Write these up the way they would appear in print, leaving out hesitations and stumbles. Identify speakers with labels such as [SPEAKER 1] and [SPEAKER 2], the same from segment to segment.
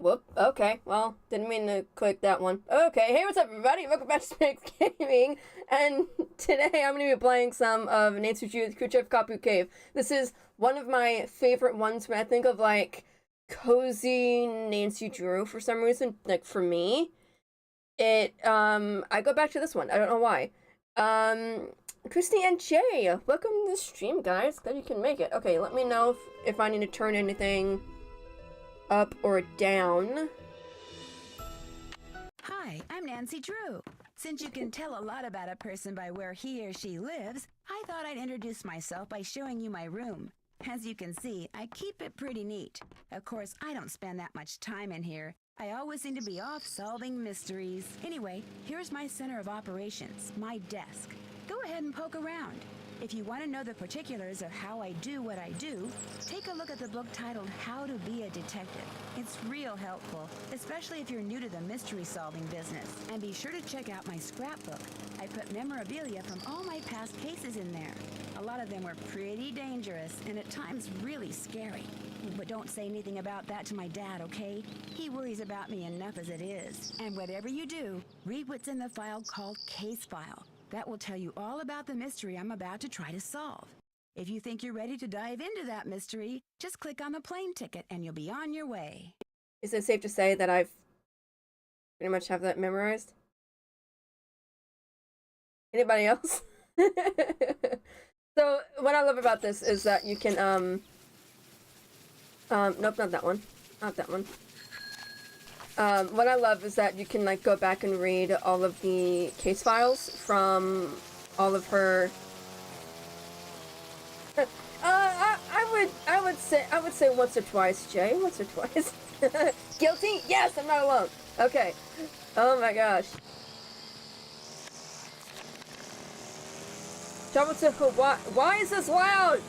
[SPEAKER 1] Whoop. Okay. Well, didn't mean to click that one. Okay. Hey, what's up, everybody? Welcome back to Spiggs Gaming. And today I'm going to be playing some of Nancy Drew's Creature of Kapu Cave. This is one of my favorite ones when I think of, like, cozy Nancy Drew for some reason. Like, for me, I go back to this one. I don't know why. Christy and Jay, welcome to the stream, guys. Glad you can make it. Okay, let me know if I need to turn anything up or down.
[SPEAKER 2] Hi, I'm Nancy Drew. Since you can tell a lot about a person by where he or she lives, I thought I'd introduce myself by showing you my room. As you can see, I keep it pretty neat. Of course, I don't spend that much time in here. I always seem to be off solving mysteries. Anyway, here's my center of operations, my desk. Go ahead and poke around. If you want to know the particulars of how I do what I do, take a look at the book titled How to Be a Detective. It's real helpful, especially if you're new to the mystery-solving business. And be sure to check out my scrapbook. I put memorabilia from all my past cases in there. A lot of them were pretty dangerous and at times really scary. But don't say anything about that to my dad, okay? He worries about me enough as it is. And whatever you do, read what's in the file called Case File. That will tell you all about the mystery I'm about to try to solve. If you think you're ready to dive into that mystery, just click on the plane ticket and you'll be on your way.
[SPEAKER 1] Is it safe to say that I've pretty much have that memorized? Anybody else? So what I love about this is that you can nope, not that one. Not that one. What I love is that you can, like, go back and read all of the case files from all of her. I would say once or twice, Jay. Once or twice. Guilty? Yes, I'm not alone. Okay. Oh my gosh. Travel to Hawaii. Why is this loud?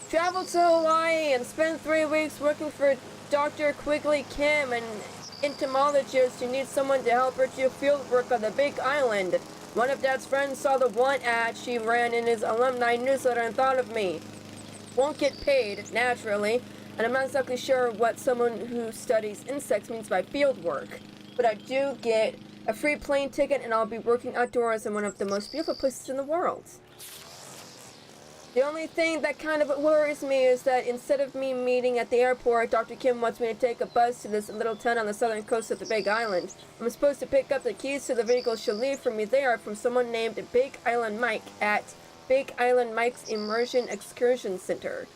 [SPEAKER 1] Travel to Hawaii and spend 3 weeks working for Dr. Quigley Kim, an entomologist who needs someone to help her do field work on the Big Island. One of Dad's friends saw the want ad she ran in his alumni newsletter and thought of me. Won't get paid, naturally, and I'm not exactly sure what someone who studies insects means by field work. But I do get a free plane ticket and I'll be working outdoors in one of the most beautiful places in the world. The only thing that kind of worries me is that instead of me meeting at the airport, Dr. Kim wants me to take a bus to this little town on the southern coast of the Big Island. I'm supposed to pick up the keys to the vehicle she'll leave for me there from someone named Big Island Mike at Big Island Mike's Immersion Excursion Center.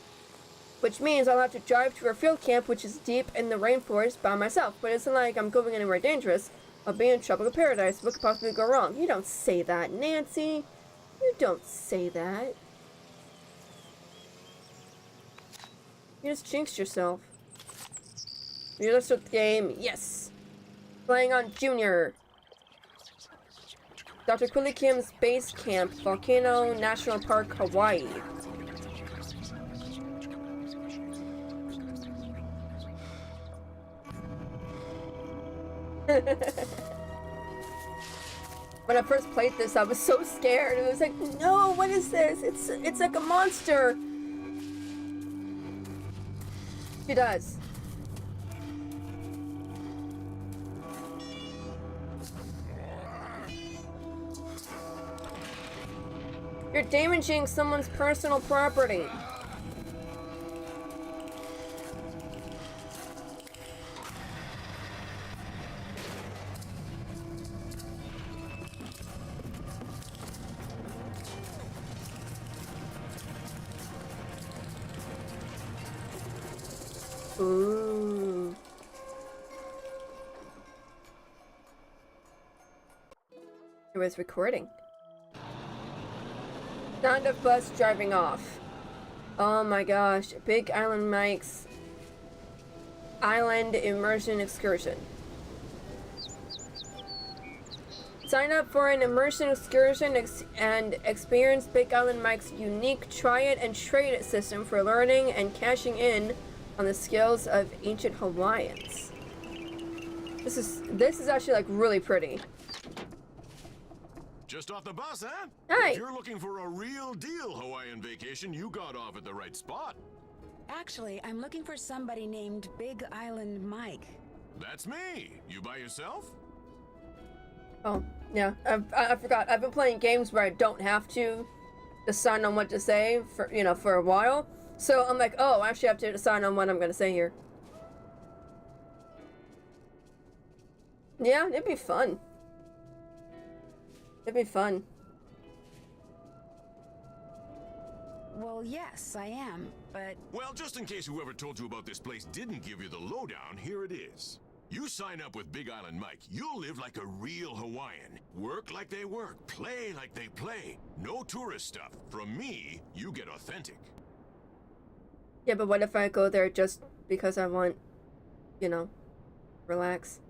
[SPEAKER 1] Which means I'll have to drive to her field camp, which is deep in the rainforest, by myself. But it's not like I'm going anywhere dangerous. I'll be in tropical paradise. What could possibly go wrong? You don't say that, Nancy. You don't say that. You just jinxed yourself. You just with the game. Yes. Playing on Junior. Dr. Quigley Kim's base camp, Volcano National Park, Hawaii. When I first played this, I was so scared. It was like, no, what is this? It's like a monster. She does. You're damaging someone's personal property. Ooh. It was recording. Sound of bus driving off. Oh my gosh. Big Island Mike's Island Immersion Excursion. Sign up for an immersion excursion and experience Big Island Mike's unique try it and trade it system for learning and cashing in on the skills of ancient Hawaiians. This is actually, like, really pretty.
[SPEAKER 3] Just off the bus, huh?
[SPEAKER 1] Hi.
[SPEAKER 3] If you're looking for a real deal Hawaiian vacation, you got off at the right spot.
[SPEAKER 2] Actually, I'm looking for somebody named Big Island Mike.
[SPEAKER 3] That's me. You by yourself?
[SPEAKER 1] Oh, yeah. I forgot. I've been playing games where I don't have to decide on what to say for, for a while. So I'm like, oh, I actually have to decide on what I'm gonna say here. Yeah, it'd be fun. It'd be fun.
[SPEAKER 2] Well, yes, I am, but...
[SPEAKER 3] Well, just in case whoever told you about this place didn't give you the lowdown, here it is. You sign up with Big Island Mike, you'll live like a real Hawaiian. Work like they work, play like they play. No tourist stuff. From me, you get authentic.
[SPEAKER 1] Yeah, but what if I go there just because I want, relax?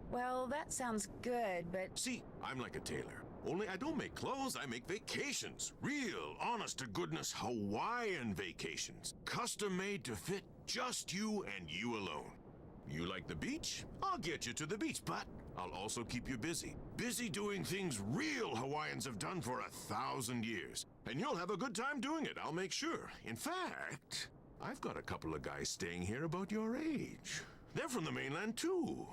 [SPEAKER 2] Well, that sounds good, but...
[SPEAKER 3] See, I'm like a tailor. Only I don't make clothes, I make vacations. Real, honest-to-goodness Hawaiian vacations. Custom-made to fit just you and you alone. You like the beach? I'll get you to the beach, but I'll also keep you busy. Busy doing things real Hawaiians have done for 1,000 years. And you'll have a good time doing it, I'll make sure. In fact, I've got a couple of guys staying here about your age. They're from the mainland, too.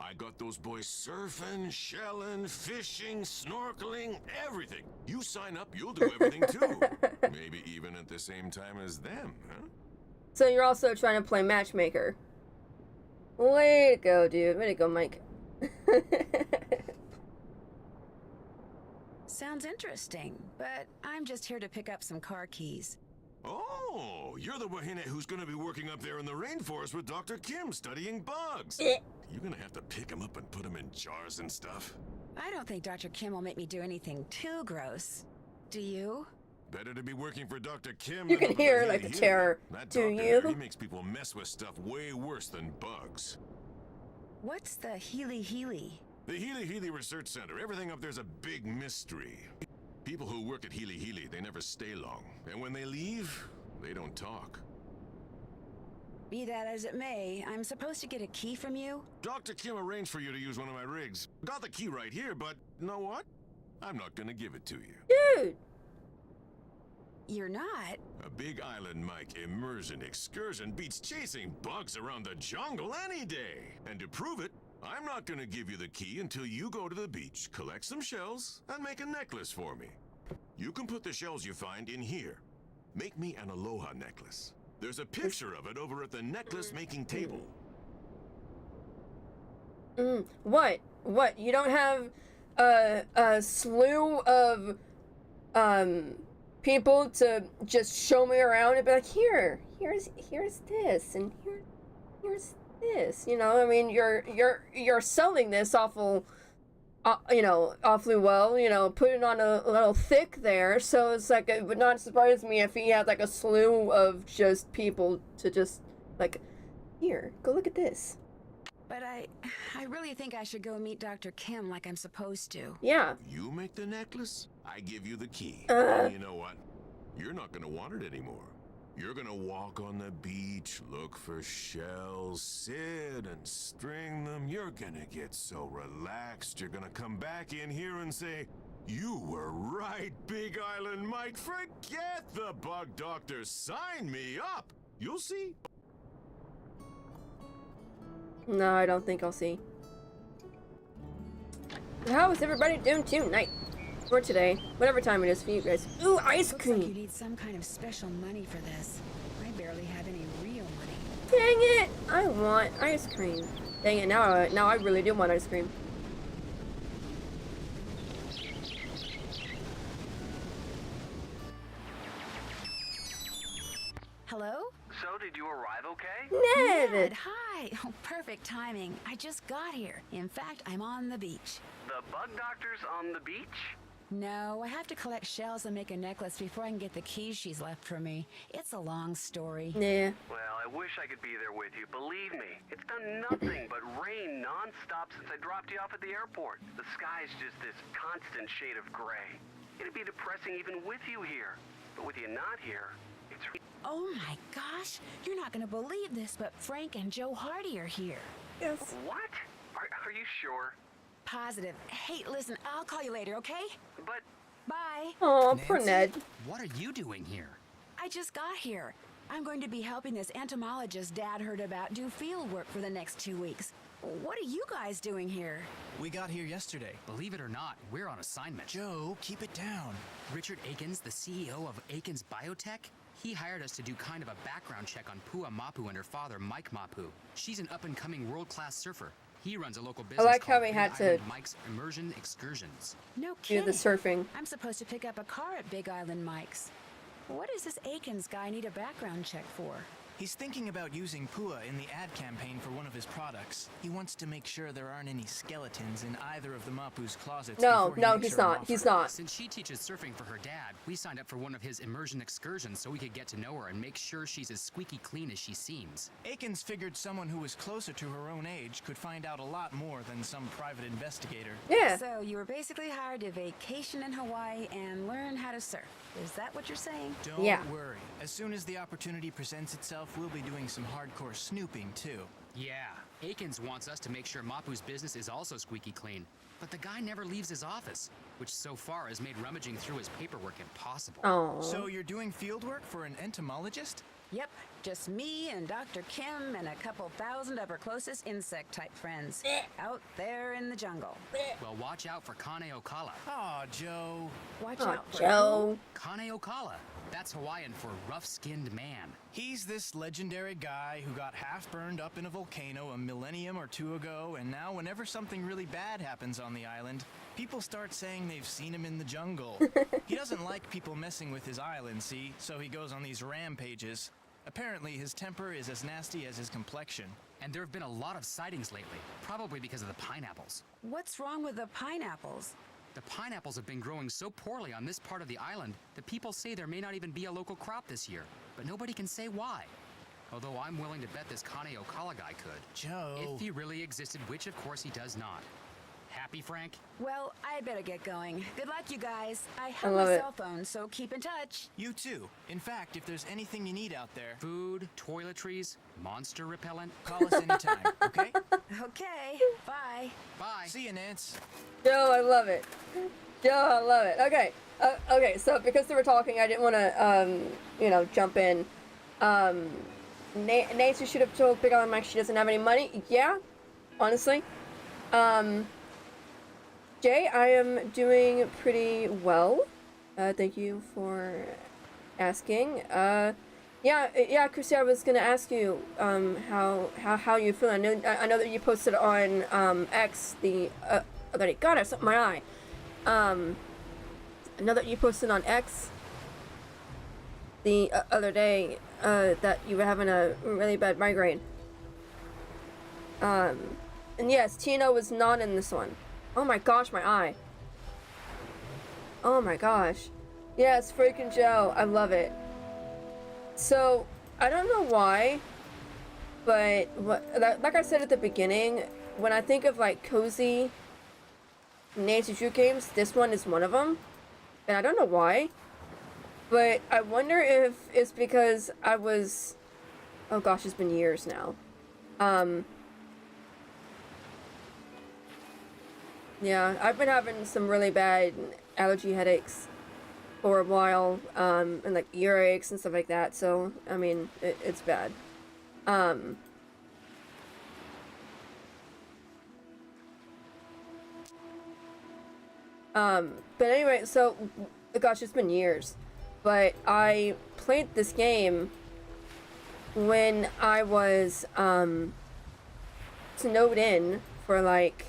[SPEAKER 3] I got those boys surfing, shelling, fishing, snorkeling, everything. You sign up, you'll do everything too. Maybe even at the same time as them, huh?
[SPEAKER 1] So you're also trying to play matchmaker. Way to go, dude. Way to go, Mike.
[SPEAKER 2] Sounds interesting, but I'm just here to pick up some car keys.
[SPEAKER 3] Oh, you're the wahine who's gonna be working up there in the rainforest with Dr. Kim studying bugs. You're gonna have to pick them up and put them in jars and stuff.
[SPEAKER 2] I don't think Dr. Kim will make me do anything too gross. Do you?
[SPEAKER 3] Better to be working for Dr. Kim.
[SPEAKER 1] You
[SPEAKER 3] than
[SPEAKER 1] can
[SPEAKER 3] for
[SPEAKER 1] hear,
[SPEAKER 3] the
[SPEAKER 1] like, the
[SPEAKER 3] Healy.
[SPEAKER 1] terror.
[SPEAKER 3] That
[SPEAKER 1] Do
[SPEAKER 3] doctor
[SPEAKER 1] you?
[SPEAKER 3] there, he makes people mess with stuff way worse than bugs.
[SPEAKER 2] What's the Healy?
[SPEAKER 3] The Healy Research Center. Everything up there's a big mystery. People who work at Healy, they never stay long. And when they leave, they don't talk.
[SPEAKER 2] Be that as it may, I'm supposed to get a key from you?
[SPEAKER 3] Dr. Kim arranged for you to use one of my rigs. Got the key right here, but you know what? I'm not gonna give it to you.
[SPEAKER 1] Dude!
[SPEAKER 2] You're not?
[SPEAKER 3] A Big Island Mike immersion excursion beats chasing bugs around the jungle any day. And to prove it, I'm not gonna give you the key until you go to the beach, collect some shells, and make a necklace for me. You can put the shells you find in here. Make me an aloha necklace. There's a picture of it over at the necklace making table.
[SPEAKER 1] What? What? You don't have a slew of people to just show me around and be like, here's this, and here's this. I mean, you're selling this awfully well. Putting on a little thick there. So it's like, it would not surprise me if he had like a slew of just people to just like, here, go look at this.
[SPEAKER 2] But I really think I should go meet Dr. Kim like I'm supposed to.
[SPEAKER 1] Yeah.
[SPEAKER 3] You make the necklace, I give you the key. And you know what? You're not gonna want it anymore. You're gonna walk on the beach, look for shells, sit and string them. You're gonna get so relaxed, you're gonna come back in here and say, you were right, Big Island Mike. Forget the bug doctor. Sign me up. You'll see.
[SPEAKER 1] No, I don't think I'll see. How is everybody doing tonight? Or today? Whatever time it is for you guys. Ooh, ice
[SPEAKER 2] Looks
[SPEAKER 1] cream!
[SPEAKER 2] like you need some kind of special money for this. I barely have any real money.
[SPEAKER 1] Dang it! I want ice cream. Dang it, now I really do want ice cream.
[SPEAKER 2] Hello?
[SPEAKER 4] So, did you arrive okay?
[SPEAKER 1] Ned!
[SPEAKER 2] Hi! Oh, perfect timing. I just got here. In fact, I'm on the beach.
[SPEAKER 4] The bug doctor's on the beach?
[SPEAKER 2] No, I have to collect shells and make a necklace before I can get the keys she's left for me. It's a long story.
[SPEAKER 1] Yeah.
[SPEAKER 4] Well, I wish I could be there with you. Believe me, it's done nothing but rain non-stop since I dropped you off at the airport. The sky's just this constant shade of gray. It'd be depressing even with you here. But with you not here, it's...
[SPEAKER 2] Oh my gosh! You're not gonna believe this, but Frank and Joe Hardy are here.
[SPEAKER 1] Yes.
[SPEAKER 4] What? Are you sure?
[SPEAKER 2] Positive. Hey, listen, I'll call you later, okay?
[SPEAKER 4] But...
[SPEAKER 2] Bye.
[SPEAKER 1] Oh, poor Ned.
[SPEAKER 5] What are you doing here?
[SPEAKER 2] I just got here. I'm going to be helping this entomologist Dad heard about do field work for the next 2 weeks. What are you guys doing here?
[SPEAKER 5] We got here yesterday.
[SPEAKER 6] Believe it or not, we're on assignment.
[SPEAKER 5] Joe, keep it down.
[SPEAKER 6] Richard Akins, the CEO of Akins Biotech, he hired us to do kind of a background check on Pua Mapu and her father, Mike Mapu. She's an up-and-coming world-class surfer. He runs a local business
[SPEAKER 1] like how
[SPEAKER 6] called
[SPEAKER 1] we
[SPEAKER 6] Big
[SPEAKER 1] had to
[SPEAKER 6] Island Mike's Immersion Excursions.
[SPEAKER 2] No
[SPEAKER 1] Do
[SPEAKER 2] kidding.
[SPEAKER 1] the surfing.
[SPEAKER 2] I'm supposed to pick up a car at Big Island Mike's. What does this Akins guy need a background check for?
[SPEAKER 5] He's thinking about using Pua in the ad campaign for one of his products. He wants to make sure there aren't any skeletons in either of the Mapu's closets.
[SPEAKER 1] No,
[SPEAKER 5] before he
[SPEAKER 1] no,
[SPEAKER 5] makes
[SPEAKER 1] he's
[SPEAKER 5] her an
[SPEAKER 1] not.
[SPEAKER 5] offer.
[SPEAKER 1] He's not.
[SPEAKER 6] Since she teaches surfing for her dad, we signed up for one of his immersion excursions so we could get to know her and make sure she's as squeaky clean as she seems.
[SPEAKER 5] Akins figured someone who was closer to her own age could find out a lot more than some private investigator.
[SPEAKER 1] Yeah.
[SPEAKER 2] So you were basically hired to vacation in Hawaii and learn how to surf. Is that what you're saying?
[SPEAKER 5] Don't
[SPEAKER 1] Yeah.
[SPEAKER 5] worry. As soon as the opportunity presents itself, we'll be doing some hardcore snooping, too.
[SPEAKER 6] Yeah, Akins wants us to make sure Mapu's business is also squeaky clean. But the guy never leaves his office, which so far has made rummaging through his paperwork impossible.
[SPEAKER 1] Oh.
[SPEAKER 5] So you're doing field work for an entomologist?
[SPEAKER 2] Yep, just me and Dr. Kim and a couple thousand of her closest insect-type friends out there in the jungle.
[SPEAKER 6] Well, watch out for Kane Okala.
[SPEAKER 5] Aw, Joe.
[SPEAKER 2] Watch
[SPEAKER 1] Oh,
[SPEAKER 2] out for
[SPEAKER 1] Joe.
[SPEAKER 6] Kane Okala. That's Hawaiian for rough-skinned man.
[SPEAKER 5] He's this legendary guy who got half burned up in a volcano a millennium or two ago, and now whenever something really bad happens on the island, people start saying they've seen him in the jungle. He doesn't like people messing with his island, see, so he goes on these rampages. Apparently, his temper is as nasty as his complexion.
[SPEAKER 6] And there have been a lot of sightings lately, probably because of the pineapples.
[SPEAKER 2] What's wrong with the pineapples?
[SPEAKER 6] The pineapples have been growing so poorly on this part of the island that people say there may not even be a local crop this year, but nobody can say why. Although I'm willing to bet this Kane Okala guy could.
[SPEAKER 5] Joe.
[SPEAKER 6] If he really existed, which of course he does not. Happy, Frank?
[SPEAKER 2] Well, I'd better get going. Good luck, you guys. I have
[SPEAKER 1] love
[SPEAKER 2] my
[SPEAKER 1] it.
[SPEAKER 2] cell phone, so keep in touch.
[SPEAKER 5] You too. In fact, if there's anything you need out there,
[SPEAKER 6] Food, toiletries, monster repellent.
[SPEAKER 5] call us anytime, okay?
[SPEAKER 2] Okay, bye.
[SPEAKER 6] Bye.
[SPEAKER 5] See you, Nance.
[SPEAKER 1] Joe, I love it. Joe, I love it. Okay. Okay, so because they were talking, I didn't want to, jump in. Nancy should have told Big Island Mike she doesn't have any money. Yeah, honestly. Jay, I am doing pretty well. Thank you for asking. Yeah, Chrissy, I was gonna ask you, how you feeling? I know that you posted on, X the, other day. God, I have something in my eye. I know that you posted on X the other day, that you were having a really bad migraine. And yes, Tina was not in this one. Oh my gosh, my eye. Oh my gosh. Yes, freaking Joe. I love it. So, I don't know why, but like I said at the beginning, when I think of like cozy Nancy Drew games, this one is one of them. And I don't know why, but I wonder if it's because I was, oh gosh, it's been years now. Yeah, I've been having some really bad allergy headaches for a while, and like earaches and stuff like that, so, I mean, it's bad. But anyway, so, gosh, it's been years, but I played this game when I was, snowed in for like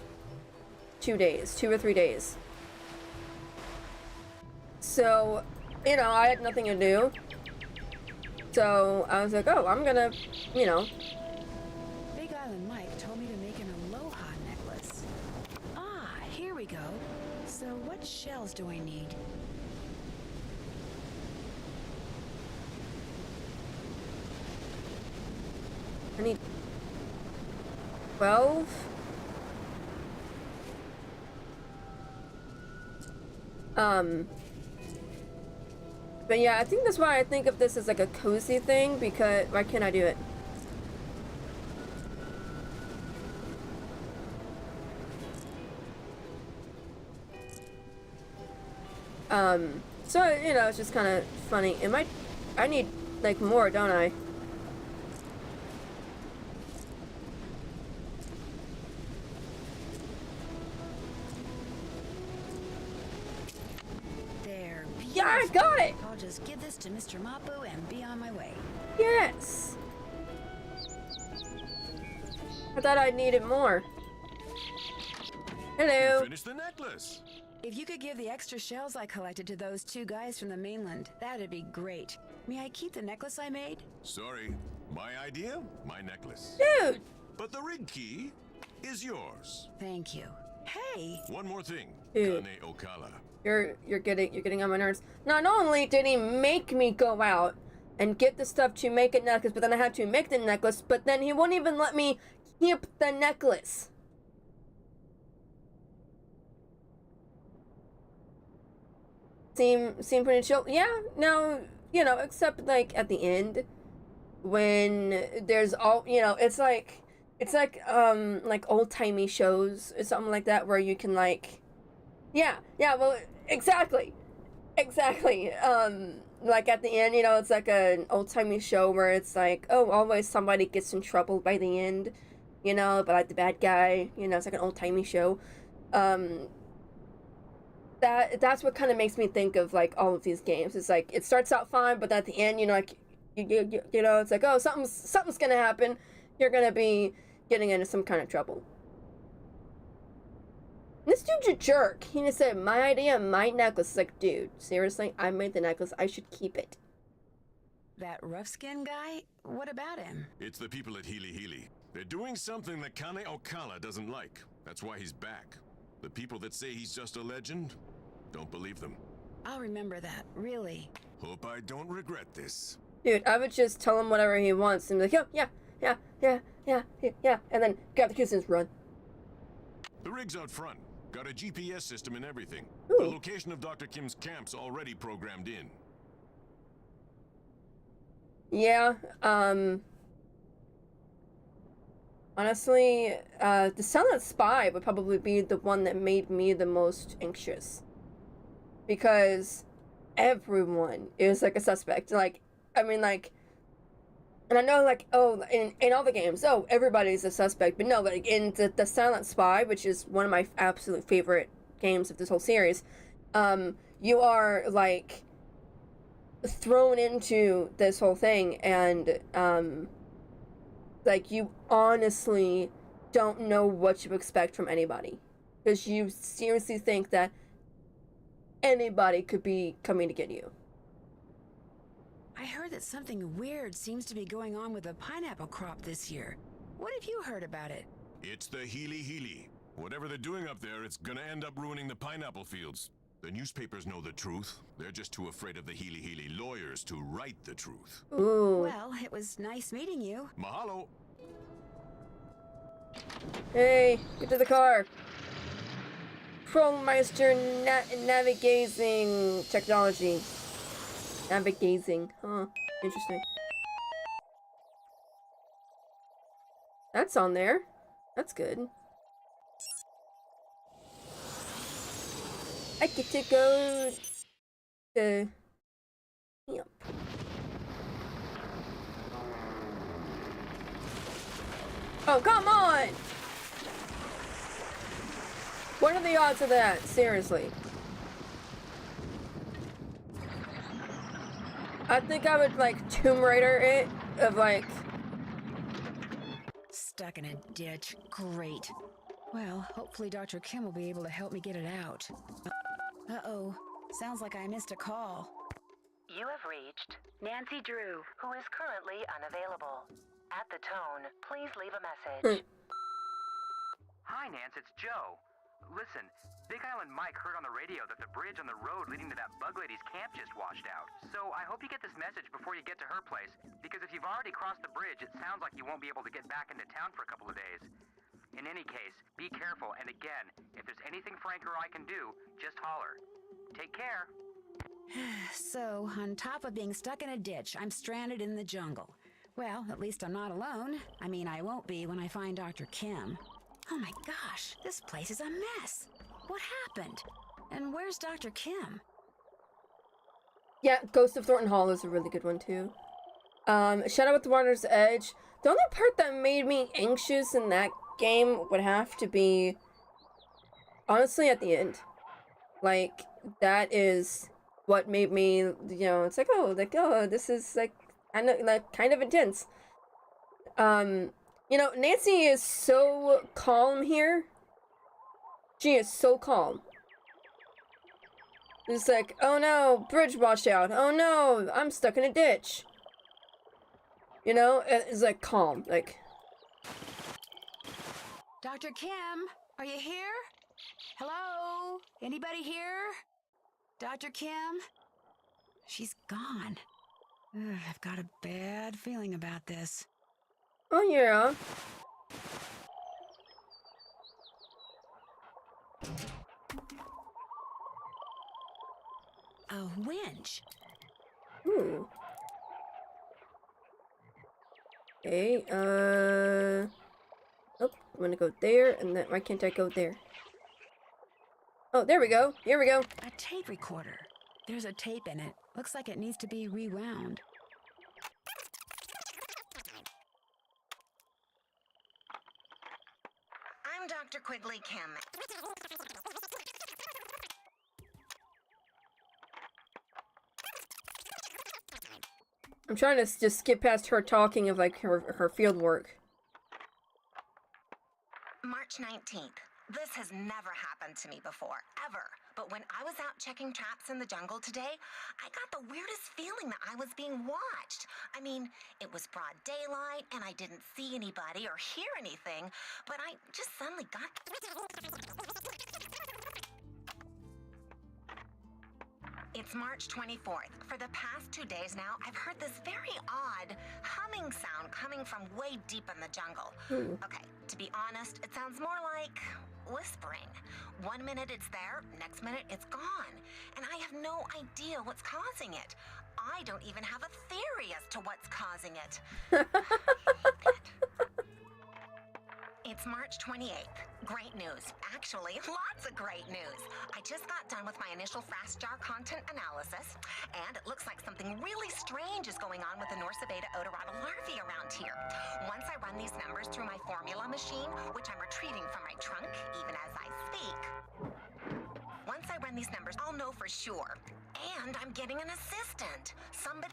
[SPEAKER 1] 2 or 3 days. So, I had nothing to do. So, I was like, oh, I'm gonna,
[SPEAKER 2] Big Island Mike told me to make an aloha necklace. Ah, here we go. So what shells do I need?
[SPEAKER 1] I need 12. But yeah, I think that's why I think of this as like a cozy thing, because why can't I do it? So, it's just kind of funny. Am I I need, like, more, don't I?
[SPEAKER 2] There.
[SPEAKER 1] Yeah, I got it!
[SPEAKER 2] I'll just give this to Mr. Mapu and be on my way.
[SPEAKER 1] Yes! I thought I needed more. Hello.
[SPEAKER 3] Finish the necklace.
[SPEAKER 2] If you could give the extra shells I collected to those 2 guys from the mainland, that'd be great. May I keep the necklace I made?
[SPEAKER 3] Sorry. My idea, my necklace.
[SPEAKER 1] Dude!
[SPEAKER 3] But the rig key is yours.
[SPEAKER 2] Thank you. Hey!
[SPEAKER 3] One more thing.
[SPEAKER 1] Dude.
[SPEAKER 3] Kane Okala.
[SPEAKER 1] You're getting on my nerves. Not only did he make me go out and get the stuff to make a necklace, but then I had to make the necklace, but then he won't even let me keep the necklace. Seem pretty chill. Yeah, no, you know, except like at the end when there's all, you know, it's like old-timey shows or something like that where you can like yeah, well, exactly. Like at the end, you know, it's like an old-timey show where it's like, oh, always somebody gets in trouble by the end, you know, but like the bad guy, you know, it's like an old-timey show. That's what kind of makes me think of like all of these games. It's like it starts out fine, but at the end, you know, like you know, it's like, oh, something's gonna happen. You're gonna be getting into some kind of trouble. This dude's a jerk. He just said, my idea, my necklace. It's like, dude, seriously, I made the necklace. I should keep it.
[SPEAKER 2] That rough-skinned guy? What about him?
[SPEAKER 3] It's the people at Healy Healy. They're doing something that Kane Okala doesn't like. That's why he's back. The people that say he's just a legend, don't believe them.
[SPEAKER 2] I'll remember that, really.
[SPEAKER 3] Hope I don't regret this.
[SPEAKER 1] Dude, I would just tell him whatever he wants and be like, yeah, and then grab the keys and just run.
[SPEAKER 3] The rig's out front. Got a GPS system and everything.
[SPEAKER 1] Ooh.
[SPEAKER 3] The location of Dr. Kim's camp's already programmed in.
[SPEAKER 1] Yeah, honestly, the Silent Spy would probably be the one that made me the most anxious. Because everyone is like a suspect. Like, I mean, like, and I know, like, oh, in all the games, oh, everybody's a suspect. But no, like, in the Silent Spy, which is one of my absolute favorite games of this whole series, you are, like, thrown into this whole thing, and, like, you honestly don't know what you expect from anybody. Because you seriously think that anybody could be coming to get you.
[SPEAKER 2] I heard that something weird seems to be going on with the pineapple crop this year. What have you heard about it?
[SPEAKER 3] It's the Healy Healy. Whatever they're doing up there, it's gonna end up ruining the pineapple fields. The newspapers know the truth. They're just too afraid of the Healy Healy lawyers to write the truth.
[SPEAKER 1] Ooh.
[SPEAKER 2] Well, it was nice meeting you.
[SPEAKER 3] Mahalo.
[SPEAKER 1] Hey, get to the car. Trollmeister navigating technology. Navigating. Huh. Interesting. That's on there. That's good. I get to go to camp. Oh, come on! What are the odds of that? Seriously. I think I would, like, Tomb Raider it, of, like...
[SPEAKER 2] Stuck in a ditch. Great. Well, hopefully Dr. Kim will be able to help me get it out. Uh-oh. Sounds like I missed a call.
[SPEAKER 7] You have reached Nancy Drew, who is currently unavailable. At the tone, please leave a message.
[SPEAKER 4] Hi, Nance, it's Joe. Listen, Big Island Mike heard on the radio that the bridge on the road leading to that bug lady's camp just washed out. So I hope you get this message before you get to her place, because if you've already crossed the bridge, it sounds like you won't be able to get back into town for a couple of days. In any case, be careful, and again, if there's anything Frank or I can do, just holler. Take care.
[SPEAKER 2] So, on top of being stuck in a ditch, I'm stranded in the jungle. Well, at least I'm not alone. I mean, I won't be when I find Dr. Kim. Oh my gosh, this place is a mess. What happened? And where's Dr. Kim?
[SPEAKER 1] Yeah, Ghost of Thornton Hall is a really good one too. Shadow at the Water's Edge. The only part that made me anxious in that game would have to be, honestly, at the end. Like, that is what made me, you know, it's like, oh, this is like kind of intense. You know, Nancy is so calm here. She is so calm. It's like, oh no, bridge washed out. Oh no, I'm stuck in a ditch. You know, it's like calm, like.
[SPEAKER 2] Dr. Kim, are you here? Hello? Anybody here? Dr. Kim? She's gone. Ugh, I've got a bad feeling about this.
[SPEAKER 1] Oh yeah.
[SPEAKER 2] A winch.
[SPEAKER 1] Ooh. Okay, oh, I'm gonna go there, and then why can't I go there? Oh, there we go. Here we go.
[SPEAKER 2] A tape recorder. There's a tape in it. Looks like it needs to be rewound.
[SPEAKER 7] I'm Dr. Quigley Kim.
[SPEAKER 1] I'm trying to just skip past her talking of like her field work.
[SPEAKER 7] March 19th. This has never happened to me before, ever. But when I was out checking traps in the jungle today, I got the weirdest feeling that I was being watched. I mean, it was broad daylight, and I didn't see anybody or hear anything, but I just suddenly got... It's March 24th. For the past 2 days now, I've heard this very odd humming sound coming from way deep in the jungle. Okay, to be honest, it sounds more like whispering. 1 minute it's there, next minute it's gone. And I have no idea what's causing it. I don't even have a theory as to what's causing it. It's March 28th. Great news. Actually, lots of great news. I just got done with my initial fast jar content analysis, and it looks like something really strange is going on with the Norsa beta odorata larvae around here. Once I run these numbers through my formula machine, which I'm retrieving from my trunk even as I speak, once I run these numbers, I'll know for sure. And I'm getting an assistant. Somebody...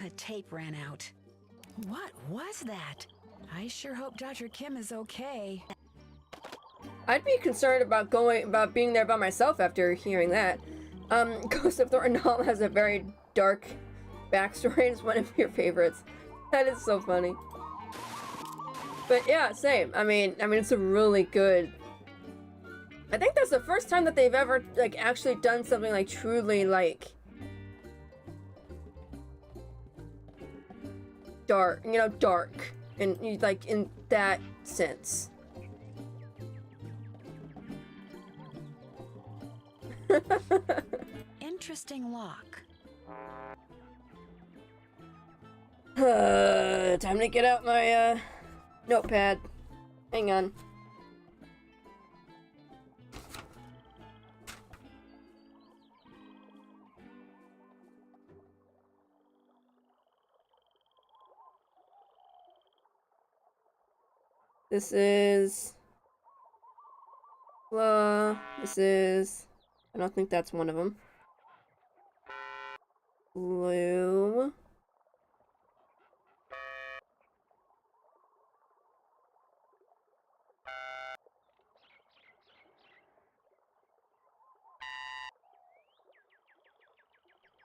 [SPEAKER 2] The tape ran out. What was that? I sure hope Dr. Kim is okay.
[SPEAKER 1] I'd be concerned about being there by myself after hearing that. Ghost of Thornton Hall has a very dark backstory. It's one of your favorites. That is so funny. But yeah, same. I mean, it's a really good. I think that's the first time that they've ever like actually done something like truly like dark. You know, dark, and like in that sense.
[SPEAKER 2] Interesting lock.
[SPEAKER 1] Time to get out my notepad. Hang on. This is this is, I don't think that's one of them. Blue.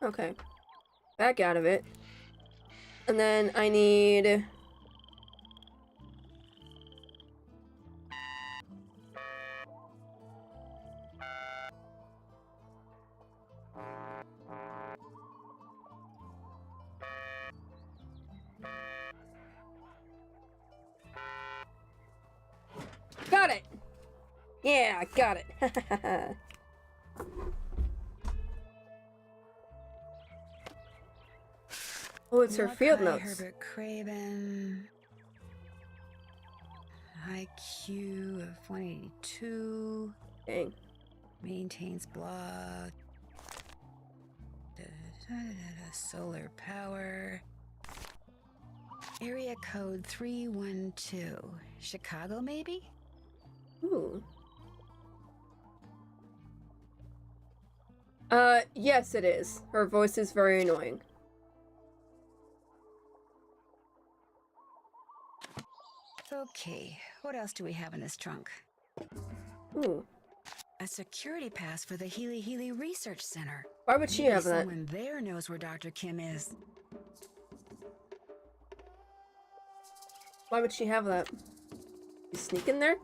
[SPEAKER 1] Okay. Back out of it. And then I need... Yeah, I got it. Oh, it's her field
[SPEAKER 2] Malachi
[SPEAKER 1] notes.
[SPEAKER 2] Herbert Craven. IQ of 182.
[SPEAKER 1] Dang.
[SPEAKER 2] Maintains blog. Solar power. Area code 312. Chicago, maybe?
[SPEAKER 1] Ooh. Yes, it is. Her voice is very annoying.
[SPEAKER 2] Okay, what else do we have in this trunk?
[SPEAKER 1] Ooh.
[SPEAKER 2] A security pass for the Healy Healy Research Center.
[SPEAKER 1] Why would she
[SPEAKER 2] Maybe
[SPEAKER 1] have that?
[SPEAKER 2] someone there knows where Dr. Kim is.
[SPEAKER 1] Why would she have that? You sneak in there?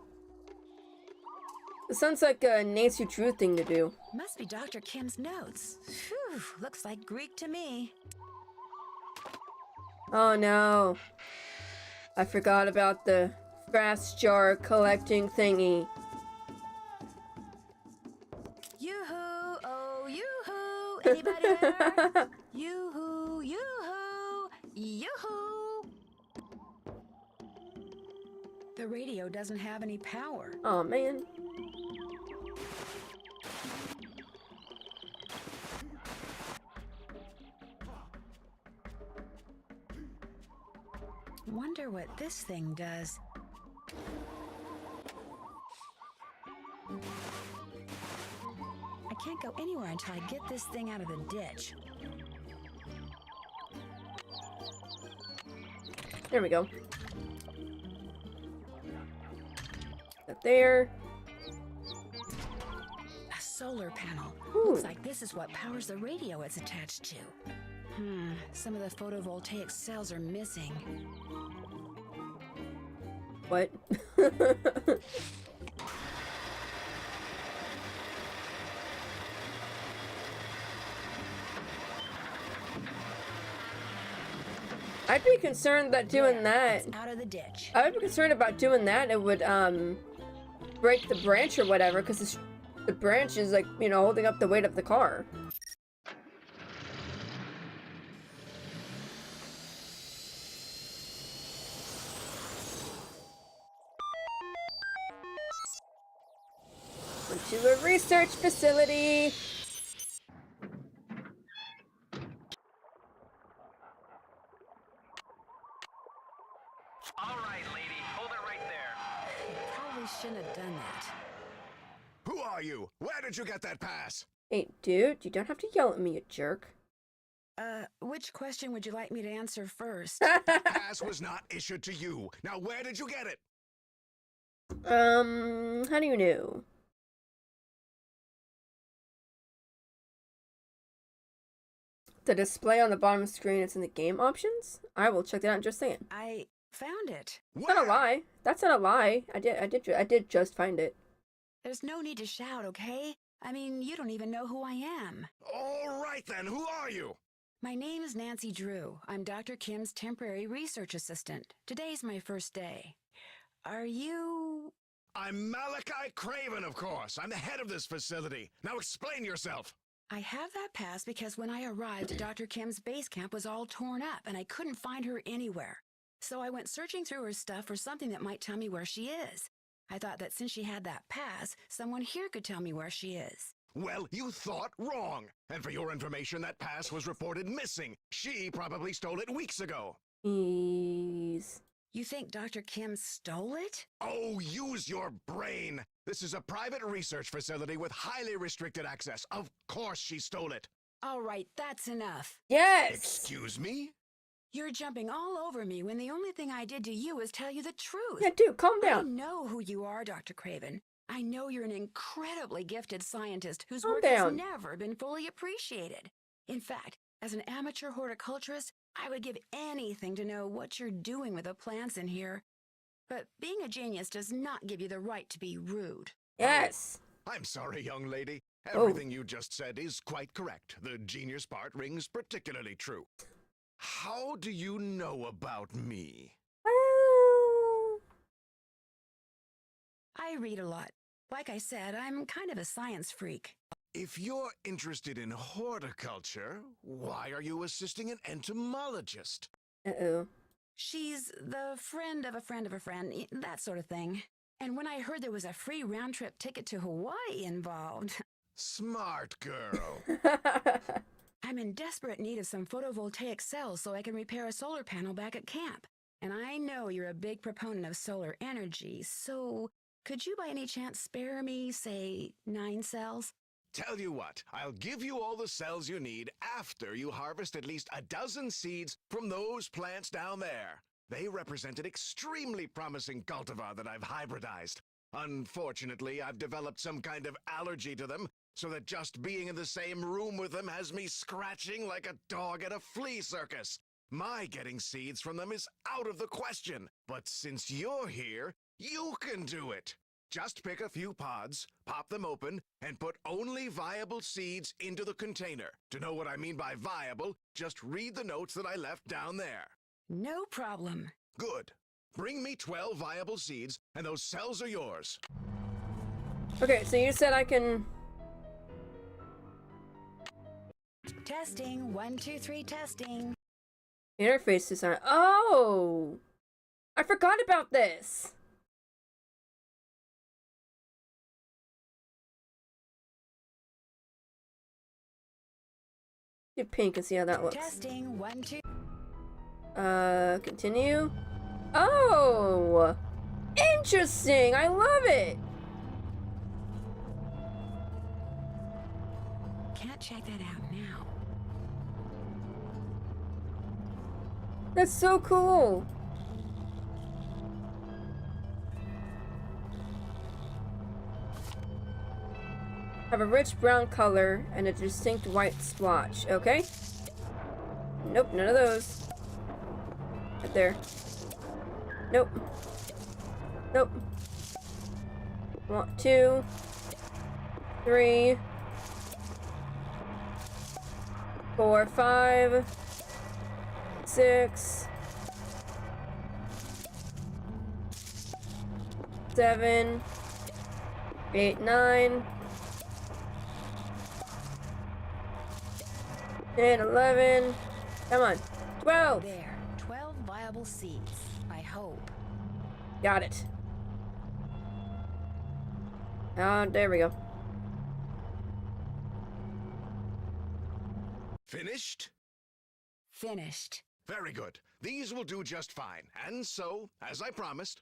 [SPEAKER 1] It sounds like a Nancy Drew thing to do.
[SPEAKER 2] Must be Dr. Kim's notes. Phew, looks like Greek to me.
[SPEAKER 1] Oh no. I forgot about the fast jar collecting thingy.
[SPEAKER 2] Yoo-hoo, oh yoo-hoo, anybody there? Yoo-hoo, yoo-hoo, yoo-hoo. The radio doesn't have any power.
[SPEAKER 1] Oh man.
[SPEAKER 2] Wonder what this thing does. I can't go anywhere until I get this thing out of the ditch.
[SPEAKER 1] There we go. That there.
[SPEAKER 2] A solar panel.
[SPEAKER 1] Ooh.
[SPEAKER 2] Looks like this is what powers the radio it's attached to. Some of the photovoltaic cells are missing.
[SPEAKER 1] What? I'd be concerned that doing that.
[SPEAKER 2] It's out of the ditch.
[SPEAKER 1] I would be concerned about doing that. It would break the branch or whatever, because the branch is like, you know, holding up the weight of the car. To a research facility.
[SPEAKER 4] All right, lady, hold it right there.
[SPEAKER 2] Probably shouldn't have done that.
[SPEAKER 3] Who are you? Where did you get that pass?
[SPEAKER 1] Hey, dude, you don't have to yell at me, you jerk.
[SPEAKER 2] Which question would you like me to answer first?
[SPEAKER 3] The pass was not issued to you. Now where did you get it?
[SPEAKER 1] How do you know? The display on the bottom of the screen is in the game options? I will check that out in just a second.
[SPEAKER 2] I found it.
[SPEAKER 1] That's not a lie. That's not a lie. I did just find it.
[SPEAKER 2] There's no need to shout, okay? I mean, you don't even know who I am.
[SPEAKER 3] All right then, who are you?
[SPEAKER 2] My name is Nancy Drew. I'm Dr. Kim's temporary research assistant. Today's my first day. Are you...
[SPEAKER 3] I'm Malachi Craven, of course. I'm the head of this facility. Now explain yourself.
[SPEAKER 2] I have that pass because when I arrived, Dr. Kim's base camp was all torn up and I couldn't find her anywhere. So I went searching through her stuff for something that might tell me where she is. I thought that since she had that pass, someone here could tell me where she is.
[SPEAKER 3] Well, you thought wrong. And for your information, that pass was reported missing. She probably stole it weeks ago.
[SPEAKER 1] Please.
[SPEAKER 2] You think Dr. Kim stole it?
[SPEAKER 3] Oh, use your brain. This is a private research facility with highly restricted access. Of course she stole it.
[SPEAKER 2] All right, that's enough.
[SPEAKER 1] Yes!
[SPEAKER 3] Excuse me?
[SPEAKER 2] You're jumping all over me when the only thing I did to you was tell you the truth.
[SPEAKER 1] Yeah, dude, calm
[SPEAKER 2] I
[SPEAKER 1] down.
[SPEAKER 2] know who you are, Dr. Craven. I know you're an incredibly gifted scientist whose
[SPEAKER 1] Calm
[SPEAKER 2] work
[SPEAKER 1] down.
[SPEAKER 2] has never been fully appreciated. In fact, as an amateur horticulturist, I would give anything to know what you're doing with the plants in here. But being a genius does not give you the right to be rude.
[SPEAKER 1] Yes.
[SPEAKER 3] I'm sorry, young lady.
[SPEAKER 1] Oh.
[SPEAKER 3] Everything you just said is quite correct. The genius part rings particularly true. How do you know about me?
[SPEAKER 1] Well...
[SPEAKER 2] I read a lot. Like I said, I'm kind of a science freak.
[SPEAKER 8] If you're interested in horticulture, why are you assisting an entomologist?
[SPEAKER 1] Uh-oh.
[SPEAKER 2] She's the friend of a friend of a friend, that sort of thing. And when I heard there was a free round-trip ticket to Hawaii involved...
[SPEAKER 8] Smart girl.
[SPEAKER 2] I'm in desperate need of some photovoltaic cells so I can repair a solar panel back at camp. And I know you're a big proponent of solar energy, so could you by any chance spare me, say, 9 cells?
[SPEAKER 8] Tell you what, I'll give you all the cells you need after you harvest at least a dozen seeds from those plants down there. They represent an extremely promising cultivar that I've hybridized. Unfortunately, I've developed some kind of allergy to them, so that just being in the same room with them has me scratching like a dog at a flea circus. My getting seeds from them is out of the question. But since you're here, you can do it. Just pick a few pods, pop them open, and put only viable seeds into the container. To know what I mean by viable, just read the notes that I left down there.
[SPEAKER 2] No problem.
[SPEAKER 8] Good. Bring me 12 viable seeds, and those cells are yours.
[SPEAKER 1] Okay, so you said I can...
[SPEAKER 2] Testing. 1, 2, 3, testing.
[SPEAKER 1] Interface design. Oh! I forgot about this! Do pink and see how that looks.
[SPEAKER 2] Testing. 1, 2.
[SPEAKER 1] Continue. Oh! Interesting! I love it!
[SPEAKER 2] Can't check that out now.
[SPEAKER 1] That's so cool! Have a rich brown color and a distinct white splotch. Okay. Nope, none of those. Right there. Nope. Nope. 1, 2, 3, 4, 5, 6, 7, 8, 9, 10, 11. Come on. 12.
[SPEAKER 2] There. 12 viable seeds. I hope.
[SPEAKER 1] Got it. Oh, there we go.
[SPEAKER 8] Finished?
[SPEAKER 2] Finished.
[SPEAKER 8] Very good. These will do just fine. And so, as I promised,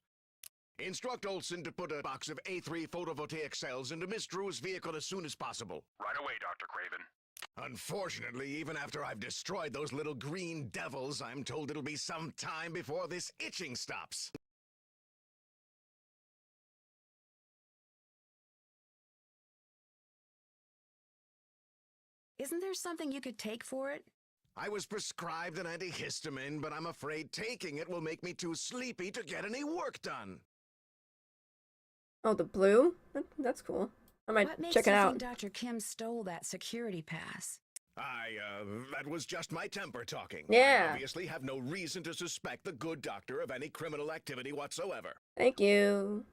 [SPEAKER 8] instruct Olson to put a box of A3 photovoltaic cells into Miss Drew's vehicle as soon as possible.
[SPEAKER 4] Right away, Dr. Craven.
[SPEAKER 8] Unfortunately, even after I've destroyed those little green devils, I'm told it'll be some time before this itching stops.
[SPEAKER 2] Isn't there something you could take for it?
[SPEAKER 8] I was prescribed an antihistamine, but I'm afraid taking it will make me too sleepy to get any work done.
[SPEAKER 1] Oh, the blue? That's cool. I might
[SPEAKER 2] What makes
[SPEAKER 1] check
[SPEAKER 2] you
[SPEAKER 1] it out.
[SPEAKER 2] think Dr. Kim stole that security pass?
[SPEAKER 8] That was just my temper talking.
[SPEAKER 1] Yeah.
[SPEAKER 8] I obviously have no reason to suspect the good doctor of any criminal activity whatsoever.
[SPEAKER 1] Thank you.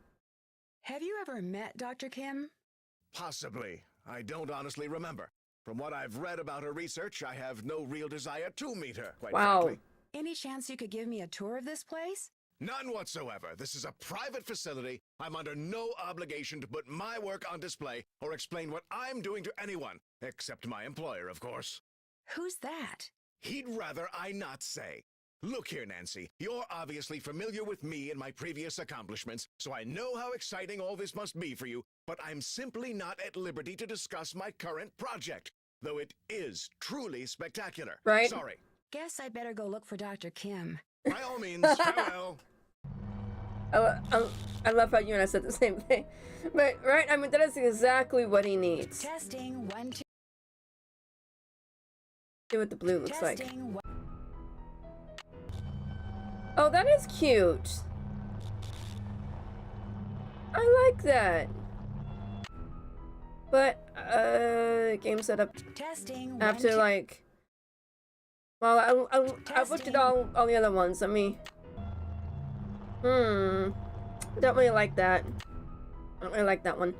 [SPEAKER 2] Have you ever met Dr. Kim?
[SPEAKER 8] Possibly. I don't honestly remember. From what I've read about her research, I have no real desire to meet her, quite
[SPEAKER 1] Wow.
[SPEAKER 8] frankly.
[SPEAKER 2] Any chance you could give me a tour of this place?
[SPEAKER 8] None whatsoever. This is a private facility. I'm under no obligation to put my work on display or explain what I'm doing to anyone, except my employer, of course.
[SPEAKER 2] Who's that?
[SPEAKER 8] He'd rather I not say. Look here, Nancy. You're obviously familiar with me and my previous accomplishments, so I know how exciting all this must be for you, but I'm simply not at liberty to discuss my current project, though it is truly spectacular.
[SPEAKER 1] Right.
[SPEAKER 8] Sorry.
[SPEAKER 2] Guess I better go look for Dr. Kim.
[SPEAKER 8] By all means, farewell.
[SPEAKER 1] I love how you and I said the same thing. But, right? I mean, that is exactly what he needs.
[SPEAKER 2] Testing. 1, 2.
[SPEAKER 1] See what the blue looks like.
[SPEAKER 2] Testing. 1.
[SPEAKER 1] Oh, that is cute. I like that. But, game setup.
[SPEAKER 2] Testing.
[SPEAKER 1] I have
[SPEAKER 2] 1,
[SPEAKER 1] to,
[SPEAKER 2] 2.
[SPEAKER 1] like... Well, I've looked at all the other ones. Let me... Don't really like that. I like that one.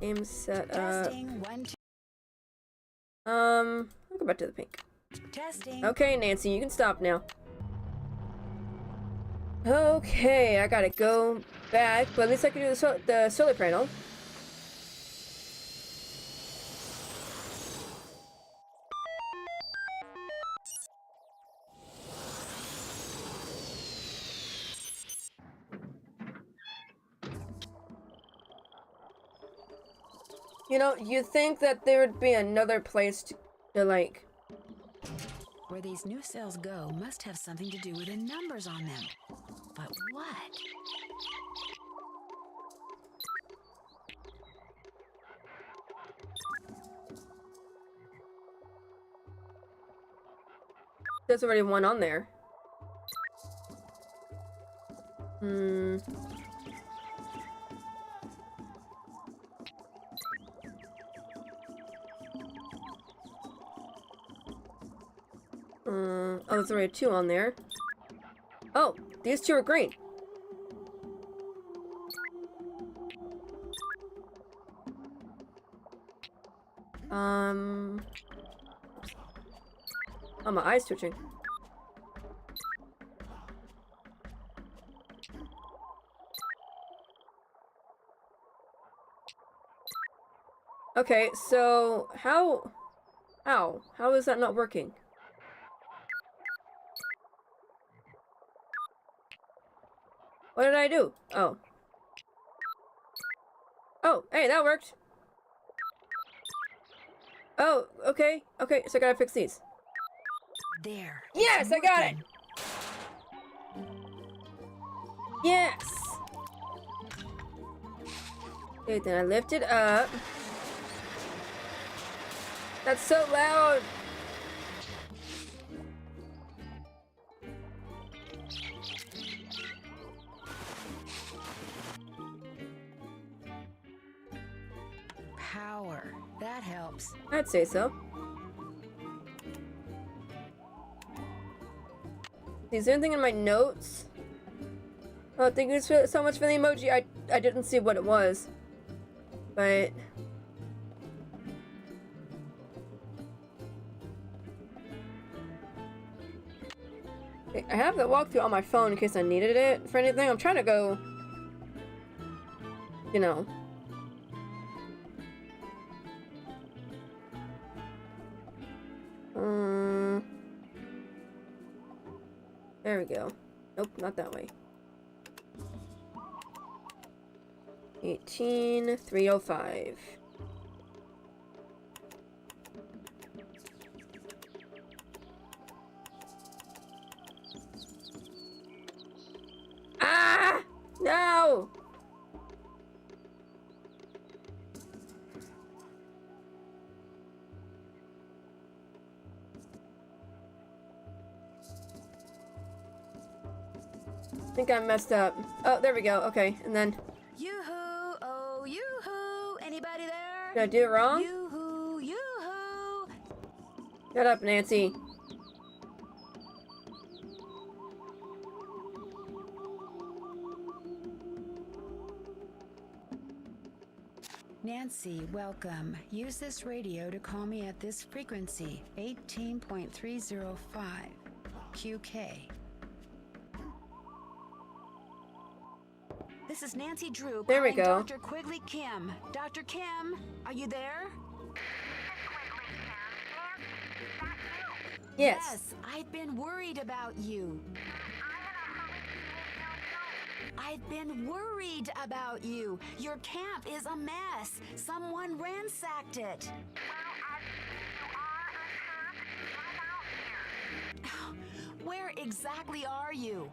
[SPEAKER 1] Game set up.
[SPEAKER 2] Testing, 1, 2.
[SPEAKER 1] I'll go back to the pink.
[SPEAKER 2] Testing.
[SPEAKER 1] Okay, Nancy, you can stop now. Okay, I gotta go back, but at least I can do the solar panel. You know, you'd think that there would be another place to like...
[SPEAKER 2] Where these new cells go must have something to do with the numbers on them. But what?
[SPEAKER 1] There's already one on there. Oh, there's already 2 on there. Oh, these 2 are green. Oh, my eye's twitching. Okay, so how is that not working? What did I do? Oh. Oh, hey, that worked. Oh, okay. Okay, so I gotta fix these.
[SPEAKER 2] There.
[SPEAKER 1] Yes, I got it! Yes! Okay, then I lift it up. That's so loud!
[SPEAKER 2] Power. That helps.
[SPEAKER 1] I'd say so. Is there anything in my notes? Oh, thank you so much for the emoji. I didn't see what it was. But... okay, I have the walkthrough on my phone in case I needed it for anything. I'm trying to go... you know... there we go. Nope, not that way. 18305. Ah! No! I think I messed up. Oh, there we go. Okay, and then...
[SPEAKER 2] Yoo-hoo! Oh, yoo-hoo! Anybody there?
[SPEAKER 1] did I do it wrong?
[SPEAKER 2] Yoo-hoo! Yoo-hoo!
[SPEAKER 1] Shut up, Nancy.
[SPEAKER 2] Nancy, welcome. Use this radio to call me at this frequency, 18.305, QK. This is Nancy Drew
[SPEAKER 1] There we
[SPEAKER 2] calling
[SPEAKER 1] go.
[SPEAKER 2] Dr. Quigley Kim. Dr. Kim, are you there?
[SPEAKER 1] Yes.
[SPEAKER 2] I've been worried about you. I've been worried about you. Your camp is a mess. Someone ransacked it. Where exactly are you?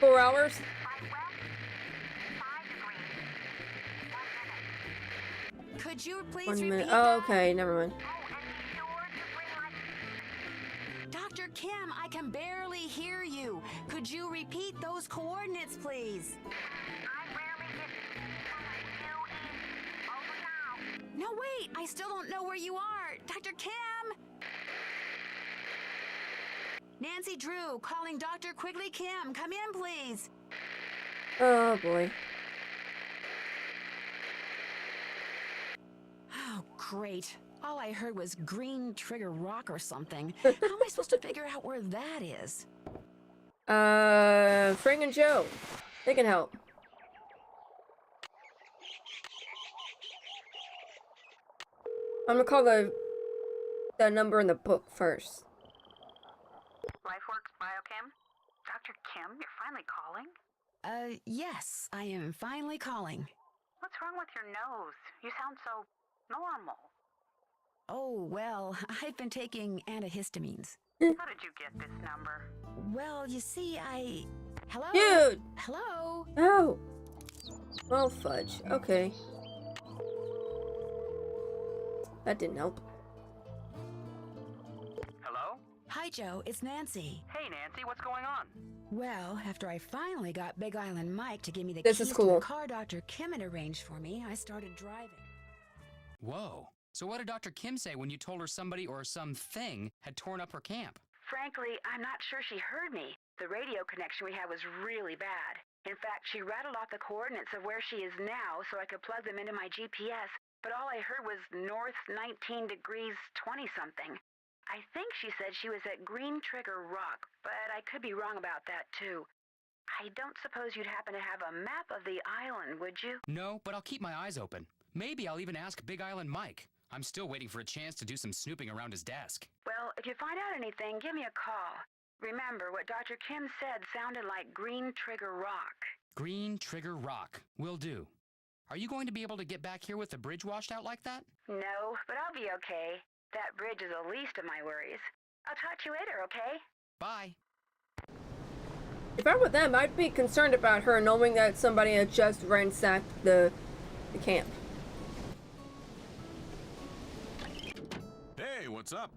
[SPEAKER 1] 4 hours?
[SPEAKER 2] Could you please
[SPEAKER 1] 1
[SPEAKER 2] repeat
[SPEAKER 1] minute.
[SPEAKER 2] that?
[SPEAKER 1] Oh, okay, never mind.
[SPEAKER 2] Dr. Kim, I can barely hear you. Could you repeat those coordinates, please? No, wait, I still don't know where you are. Dr. Kim! Nancy Drew, calling Dr. Quigley Kim. Come in, please.
[SPEAKER 1] Oh boy.
[SPEAKER 2] Oh, great. All I heard was Green Trigger Rock or something. How am I supposed to figure out where that is?
[SPEAKER 1] Frank and Joe. They can help. I'm gonna call the number in the book first.
[SPEAKER 9] LifeWorks Biochem? Dr. Kim, you're finally calling?
[SPEAKER 2] Yes, I am finally calling.
[SPEAKER 9] What's wrong with your nose? You sound so normal.
[SPEAKER 2] Oh, well, I've been taking antihistamines.
[SPEAKER 9] How did you get this number?
[SPEAKER 2] Well, you see, Hello?
[SPEAKER 1] Dude!
[SPEAKER 2] Hello?
[SPEAKER 1] Oh! Well, fudge. Okay. That didn't help.
[SPEAKER 4] Hello?
[SPEAKER 2] Hi, Joe. It's Nancy.
[SPEAKER 4] Hey, Nancy, what's going on?
[SPEAKER 2] Well, after I finally got Big Island Mike to give me the
[SPEAKER 1] This
[SPEAKER 2] keys
[SPEAKER 1] is
[SPEAKER 2] to
[SPEAKER 1] cool.
[SPEAKER 2] the car Dr. Kim had arranged for me, I started driving.
[SPEAKER 6] Whoa. So what did Dr. Kim say when you told her somebody or something had torn up her camp?
[SPEAKER 9] Frankly, I'm not sure she heard me. The radio connection we had was really bad. In fact, she rattled off the coordinates of where she is now so I could plug them into my GPS, but all I heard was north 19 degrees 20-something. I think she said she was at Green Trigger Rock, but I could be wrong about that, too. I don't suppose you'd happen to have a map of the island, would you?
[SPEAKER 6] No, but I'll keep my eyes open. Maybe I'll even ask Big Island Mike. I'm still waiting for a chance to do some snooping around his desk.
[SPEAKER 9] Well, if you find out anything, give me a call. Remember, what Dr. Kim said sounded like Green Trigger Rock.
[SPEAKER 6] Green Trigger Rock. Will do. Are you going to be able to get back here with the bridge washed out like that?
[SPEAKER 9] No, but I'll be okay. That bridge is the least of my worries. I'll talk to you later, okay?
[SPEAKER 6] Bye.
[SPEAKER 1] If I were them, I'd be concerned about her knowing that somebody had just ransacked the camp.
[SPEAKER 3] Hey, what's up?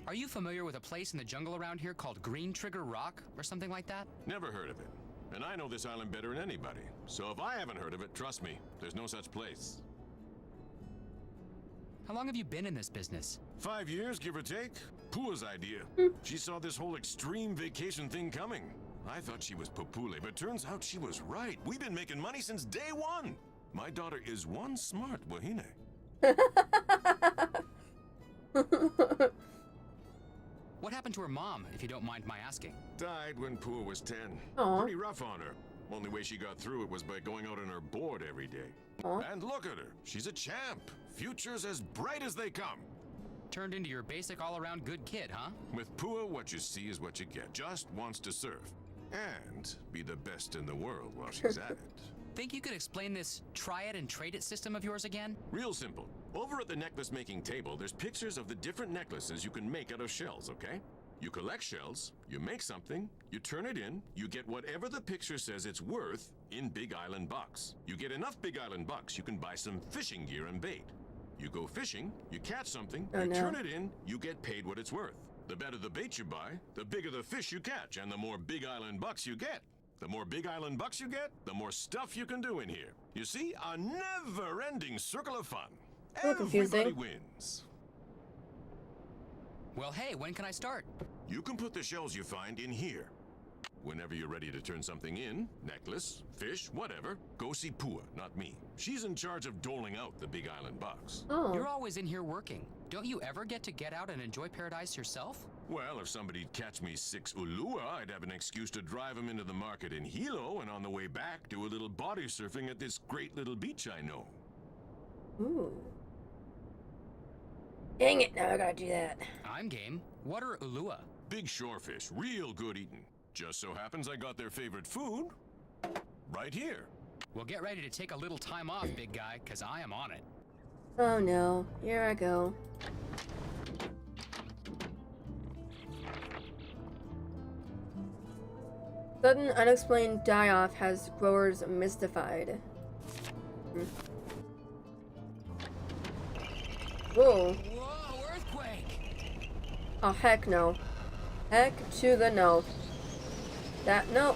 [SPEAKER 6] Are you familiar with a place in the jungle around here called Green Trigger Rock or something like that?
[SPEAKER 3] Never heard of it. And I know this island better than anybody. So if I haven't heard of it, trust me, there's no such place.
[SPEAKER 6] How long have you been in this business?
[SPEAKER 3] 5 years, give or take. Pua's idea. She saw this whole extreme vacation thing coming. I thought she was popule, but turns out she was right. We've been making money since day one. My daughter is one smart wahine.
[SPEAKER 6] What happened to her mom, if you don't mind my asking?
[SPEAKER 3] Died when Pua was 10.
[SPEAKER 1] Aw.
[SPEAKER 3] Pretty rough on her. Only way she got through it was by going out on her board every day.
[SPEAKER 1] Aw.
[SPEAKER 3] And look at her. She's a champ. Future's as bright as they come.
[SPEAKER 6] Turned into your basic all-around good kid, huh?
[SPEAKER 3] With Pua, what you see is what you get. Just wants to surf. And be the best in the world while she's at it.
[SPEAKER 6] Think you could explain this try it and trade it system of yours again?
[SPEAKER 3] Real simple. Over at the necklace making table, there's pictures of the different necklaces you can make out of shells, okay? You collect shells, you make something, you turn it in, you get whatever the picture says it's worth in Big Island bucks. You get enough Big Island bucks, you can buy some fishing gear and bait. You go fishing, you catch something,
[SPEAKER 1] Oh,
[SPEAKER 3] you
[SPEAKER 1] no.
[SPEAKER 3] turn it in, you get paid what it's worth. The better the bait you buy, the bigger the fish you catch, and the more Big Island bucks you get. The more Big Island bucks you get, the more stuff you can do in here. You see, a never-ending circle of fun.
[SPEAKER 1] A little confusing.
[SPEAKER 3] Everybody wins.
[SPEAKER 6] Well, hey, when can I start?
[SPEAKER 3] You can put the shells you find in here. Whenever you're ready to turn something in, necklace, fish, whatever, go see Pua, not me. She's in charge of doling out the Big Island bucks.
[SPEAKER 1] Oh.
[SPEAKER 6] You're always in here working. Don't you ever get out and enjoy paradise yourself?
[SPEAKER 3] Well, if somebody'd catch me 6 ulua, I'd have an excuse to drive them into the market in Hilo, and on the way back, do a little body surfing at this great little beach I know.
[SPEAKER 1] Ooh. Dang it, now I gotta do that.
[SPEAKER 6] I'm game. What are ulua?
[SPEAKER 3] Big shorefish, real good eating. Just so happens I got their favorite food right here.
[SPEAKER 6] Well, get ready to take a little time off, big guy, because I am on it.
[SPEAKER 1] Oh no, here I go. Sudden unexplained die-off has growers mystified. Whoa.
[SPEAKER 6] Whoa, earthquake!
[SPEAKER 1] Oh, heck no. Heck to the no. That, no.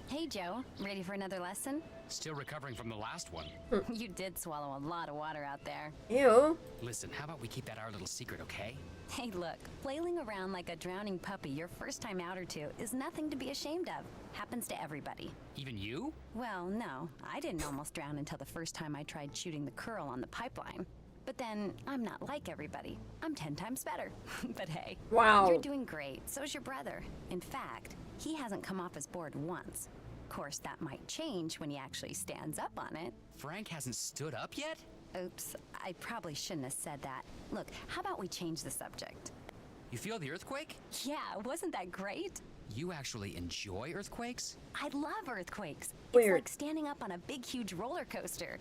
[SPEAKER 10] Hey, Joe. Ready for another lesson?
[SPEAKER 6] Still recovering from the last one.
[SPEAKER 10] You did swallow a lot of water out there.
[SPEAKER 1] Ew.
[SPEAKER 6] Listen, how about we keep that our little secret, okay?
[SPEAKER 10] Hey, look, flailing around like a drowning puppy your first time out or two is nothing to be ashamed of. Happens to everybody.
[SPEAKER 6] Even you?
[SPEAKER 10] Well, no, I didn't almost drown until the first time I tried shooting the curl on the pipeline. But then, I'm not like everybody. I'm 10 times better. But hey,
[SPEAKER 1] Wow.
[SPEAKER 10] You're doing great. So's your brother. In fact, he hasn't come off his board once. Of course, that might change when he actually stands up on it.
[SPEAKER 6] Frank hasn't stood up yet?
[SPEAKER 10] Oops, I probably shouldn't have said that. Look, how about we change the subject?
[SPEAKER 6] You feel the earthquake?
[SPEAKER 10] Yeah, wasn't that great?
[SPEAKER 6] You actually enjoy earthquakes?
[SPEAKER 10] I love earthquakes.
[SPEAKER 1] Weird.
[SPEAKER 10] It's like standing up on a big, huge roller coaster.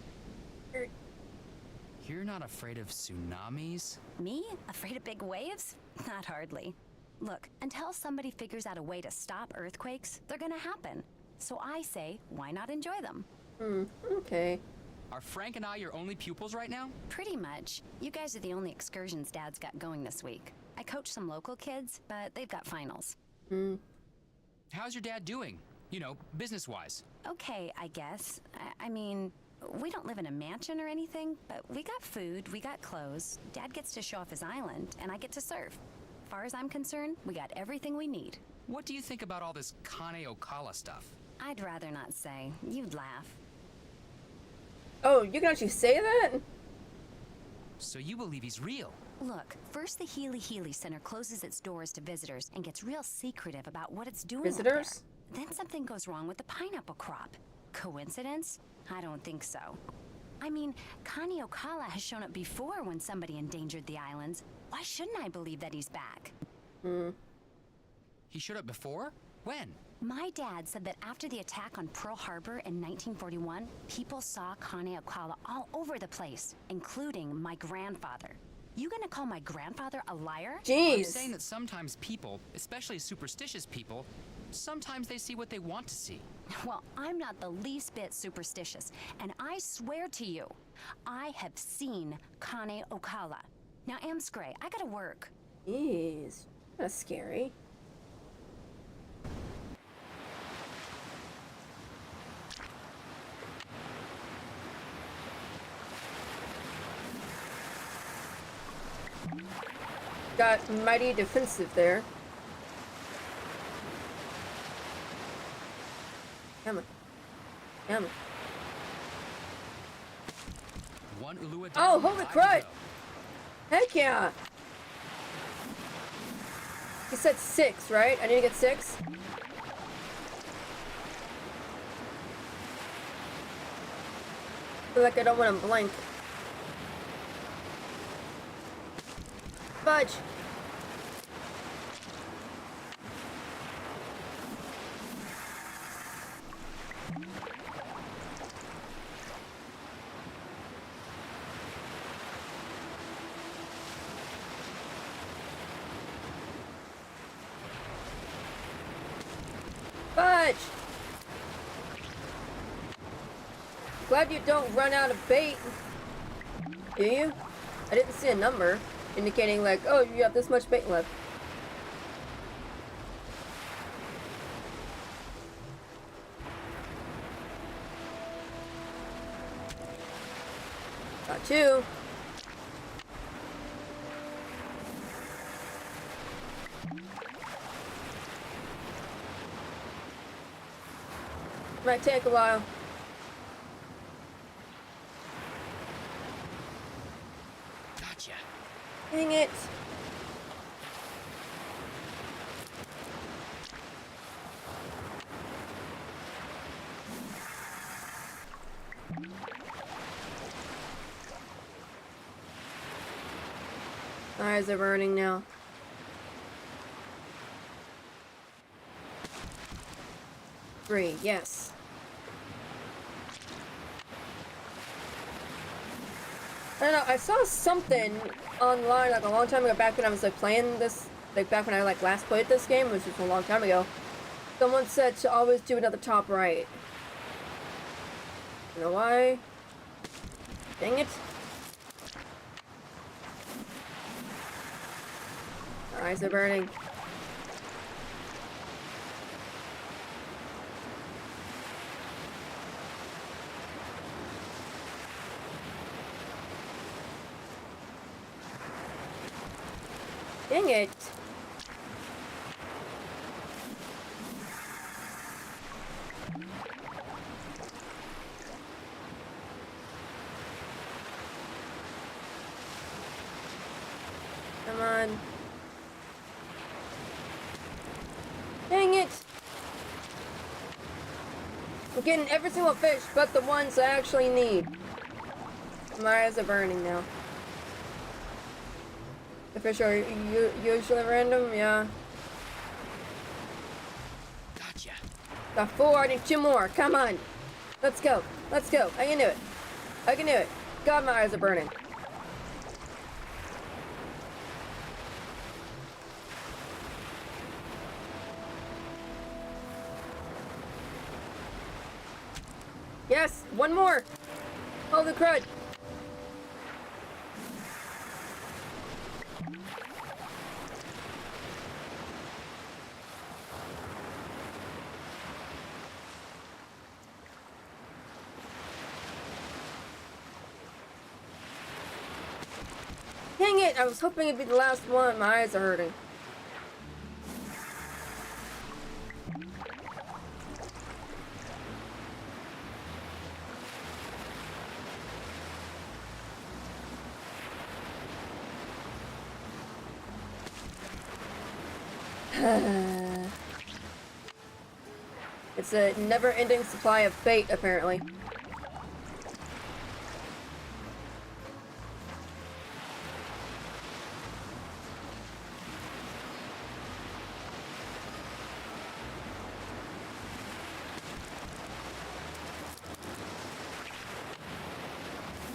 [SPEAKER 6] You're not afraid of tsunamis?
[SPEAKER 10] Me? Afraid of big waves? Not hardly. Look, until somebody figures out a way to stop earthquakes, they're gonna happen. So I say, why not enjoy them?
[SPEAKER 1] Okay.
[SPEAKER 6] Are Frank and I your only pupils right now?
[SPEAKER 10] Pretty much. You guys are the only excursions Dad's got going this week. I coach some local kids, but they've got finals.
[SPEAKER 6] How's your dad doing? You know, business-wise.
[SPEAKER 10] Okay, I guess. I mean, we don't live in a mansion or anything, but we got food, we got clothes. Dad gets to show off his island, and I get to surf. Far as I'm concerned, we got everything we need.
[SPEAKER 6] What do you think about all this Kane Okala stuff?
[SPEAKER 10] I'd rather not say. You'd laugh.
[SPEAKER 1] Oh, you can actually say that?
[SPEAKER 6] So you believe he's real?
[SPEAKER 10] Look, first the Healy Center closes its doors to visitors and gets real secretive about what it's doing up
[SPEAKER 1] Visitors?
[SPEAKER 10] there. Then something goes wrong with the pineapple crop. Coincidence? I don't think so. I mean, Kane Okala has shown up before when somebody endangered the islands. Why shouldn't I believe that he's back?
[SPEAKER 6] He showed up before? When?
[SPEAKER 10] My dad said that after the attack on Pearl Harbor in 1941, people saw Kane Okala all over the place, including my grandfather. You gonna call my grandfather a liar?
[SPEAKER 6] I'm
[SPEAKER 1] Jeez.
[SPEAKER 6] saying that sometimes people, especially superstitious people, sometimes they see what they want to see.
[SPEAKER 10] Well, I'm not the least bit superstitious, and I swear to you, I have seen Kane Okala. Now, Amscray, I gotta work.
[SPEAKER 1] Jeez. That's scary. Got mighty defensive there. Come on. Come on.
[SPEAKER 6] One Ulua
[SPEAKER 1] Oh,
[SPEAKER 6] down,
[SPEAKER 1] holy
[SPEAKER 6] 5 to
[SPEAKER 1] crud!
[SPEAKER 6] go.
[SPEAKER 1] Heck yeah! He said 6, right? I need to get 6? Feel like I don't want to blink. Fudge! Fudge! Glad you don't run out of bait. Do you? I didn't see a number indicating like, oh, you have this much bait left. Got 2. Might take a while.
[SPEAKER 6] Gotcha.
[SPEAKER 1] Dang it. My eyes are burning now. Three, yes. I don't know, I saw something online like a long time ago, back when I was like playing this, like back when I like last played this game, which was a long time ago. Someone said to always do it at the top right. You know why? Dang it. Our eyes are burning. Dang it. Come on. Dang it! I'm getting every single fish but the ones I actually need. My eyes are burning now. The fish are usually random, yeah.
[SPEAKER 6] Gotcha.
[SPEAKER 1] Got 4, I need 2 more. Come on. Let's go. Let's go. I can do it. I can do it. God, my eyes are burning. Yes, 1 more. Holy crud. Dang it, I was hoping it'd be the last one. My eyes are hurting. It's a never-ending supply of bait, apparently.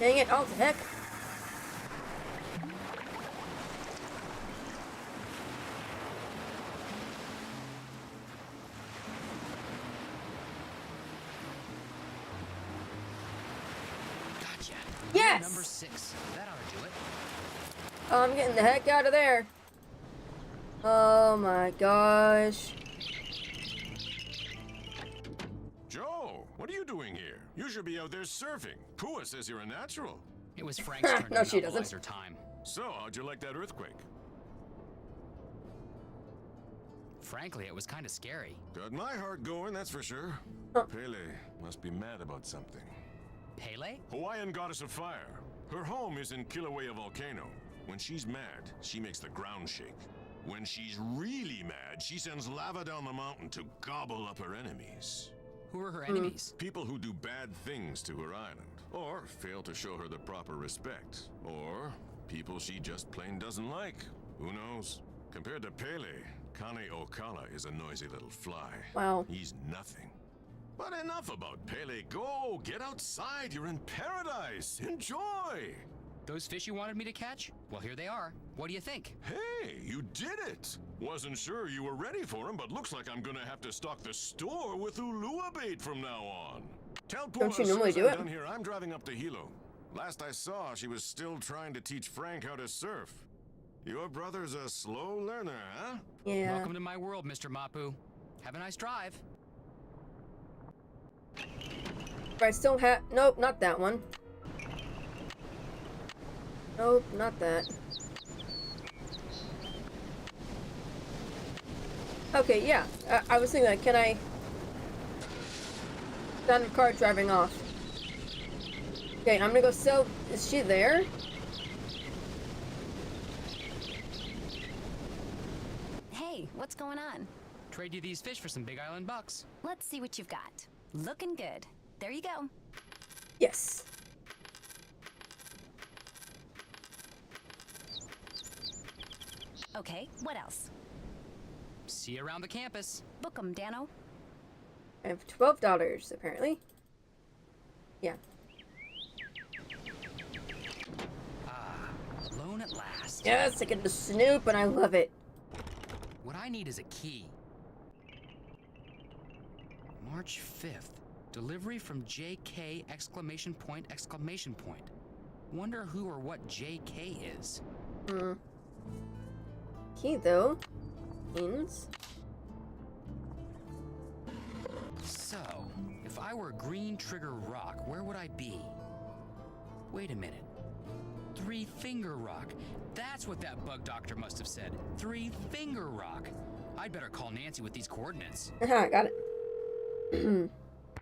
[SPEAKER 1] Dang it, oh, the heck.
[SPEAKER 6] Gotcha.
[SPEAKER 1] Yes!
[SPEAKER 6] Number 6. That ought to do it.
[SPEAKER 1] Oh, I'm getting the heck out of there. Oh my gosh.
[SPEAKER 3] Joe, what are you doing here? You should be out there surfing. Pua says you're a natural.
[SPEAKER 6] It was Frank's turn
[SPEAKER 1] No,
[SPEAKER 6] to
[SPEAKER 1] she doesn't.
[SPEAKER 6] monopolize her time.
[SPEAKER 3] So, how'd you like that earthquake?
[SPEAKER 6] Frankly, it was kind of scary.
[SPEAKER 3] Got my heart going, that's for sure.
[SPEAKER 1] Huh.
[SPEAKER 3] Pele must be mad about something.
[SPEAKER 6] Pele?
[SPEAKER 3] Hawaiian goddess of fire. Her home is in Kilauea volcano. When she's mad, she makes the ground shake. When she's really mad, she sends lava down the mountain to gobble up her enemies.
[SPEAKER 6] Who are her enemies?
[SPEAKER 3] People who do bad things to her island, or fail to show her the proper respect, or people she just plain doesn't like. Who knows? Compared to Pele, Kane Okala is a noisy little fly.
[SPEAKER 1] Wow.
[SPEAKER 3] He's nothing. But enough about Pele. Go, get outside. You're in paradise. Enjoy.
[SPEAKER 6] Those fish you wanted me to catch? Well, here they are. What do you think?
[SPEAKER 3] Hey, you did it. Wasn't sure you were ready for him, but looks like I'm gonna have to stock the store with Ulua bait from now on. Tell Pua
[SPEAKER 1] Don't you
[SPEAKER 3] as soon
[SPEAKER 1] normally
[SPEAKER 3] as
[SPEAKER 1] do
[SPEAKER 3] I'm
[SPEAKER 1] it?
[SPEAKER 3] done here, I'm driving up to Hilo. Last I saw, she was still trying to teach Frank how to surf. Your brother's a slow learner, huh?
[SPEAKER 1] Yeah.
[SPEAKER 6] Welcome to my world, Mr. Mapu. Have a nice drive.
[SPEAKER 1] But I still have. Nope, not that one. Nope, not that. Okay, yeah. I was thinking, like, can I... Down the car driving off. Okay, I'm gonna go sell... Is she there?
[SPEAKER 10] Hey, what's going on?
[SPEAKER 6] Trade you these fish for some Big Island bucks.
[SPEAKER 10] Let's see what you've got. Looking good. There you go.
[SPEAKER 1] Yes.
[SPEAKER 10] Okay, what else?
[SPEAKER 6] See you around the campus.
[SPEAKER 10] Book 'em, Dano.
[SPEAKER 1] I have $12, apparently. Yeah.
[SPEAKER 6] Ah, loan at last.
[SPEAKER 1] Yes, I get to snoop, and I love it.
[SPEAKER 6] What I need is a key. March 5th. Delivery from JK exclamation point exclamation point. Wonder who or what JK is.
[SPEAKER 1] Key, though. Means...
[SPEAKER 6] So, if I were Green Trigger Rock, where would I be? Wait a minute. Three-finger rock. That's what that bug doctor must have said. Three-finger rock. I'd better call Nancy with these coordinates.
[SPEAKER 1] Got it.
[SPEAKER 7] You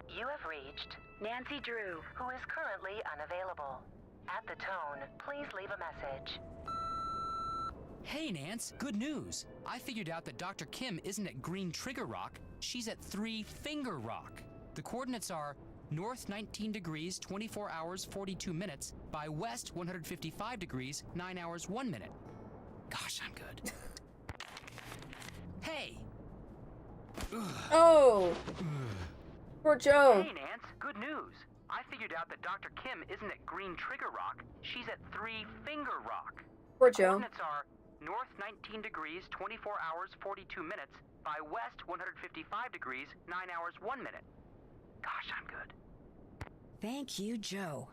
[SPEAKER 7] have reached Nancy Drew, who is currently unavailable. At the tone, please leave a message.
[SPEAKER 6] Hey, Nance, good news. I figured out that Dr. Kim isn't at Green Trigger Rock. She's at Three-Finger Rock. The coordinates are north 19 degrees, 24 hours, 42 minutes, by west 155 degrees, 9 hours, 1 minute. Gosh, I'm good. Hey!
[SPEAKER 1] Oh! Poor Joe.
[SPEAKER 4] Hey, Nance, good news. I figured out that Dr. Kim isn't at Green Trigger Rock. She's at Three-Finger Rock.
[SPEAKER 1] Poor
[SPEAKER 4] The
[SPEAKER 1] Joe.
[SPEAKER 4] coordinates are north 19 degrees, 24 hours, 42 minutes, by west 155 degrees, 9 hours, 1 minute. Gosh, I'm good.
[SPEAKER 2] Thank you, Joe.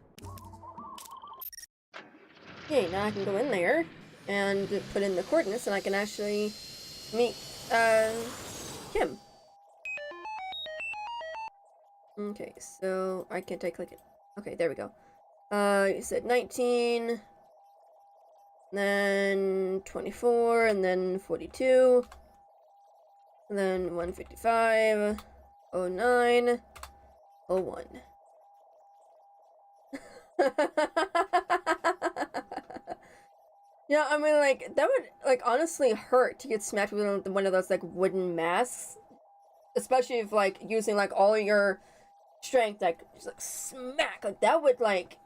[SPEAKER 1] Okay, now I can go in there and put in the coordinates and I can actually meet, Kim. Okay, so I can't click it. Okay, there we go. You said 19, then 24, and then 42, and then 155, 09, 01. Yeah, I mean, like, that would, like, honestly hurt to get smacked with one of those, like, wooden masks. Especially if, like, using, like, all your strength, like, just, like, smack. Like, that would, like,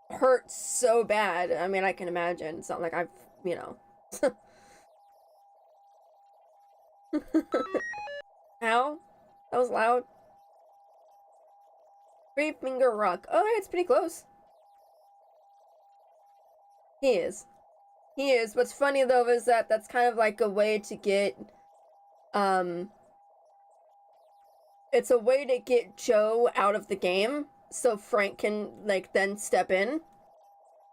[SPEAKER 1] hurt so bad. I mean, I can imagine. It's not like I've, you know. Ow. That was loud. Three-finger rock. Oh, yeah, it's pretty close. He is. He is. What's funny, though, is that that's kind of like a way to get, it's a way to get Joe out of the game, so Frank can, like, then step in.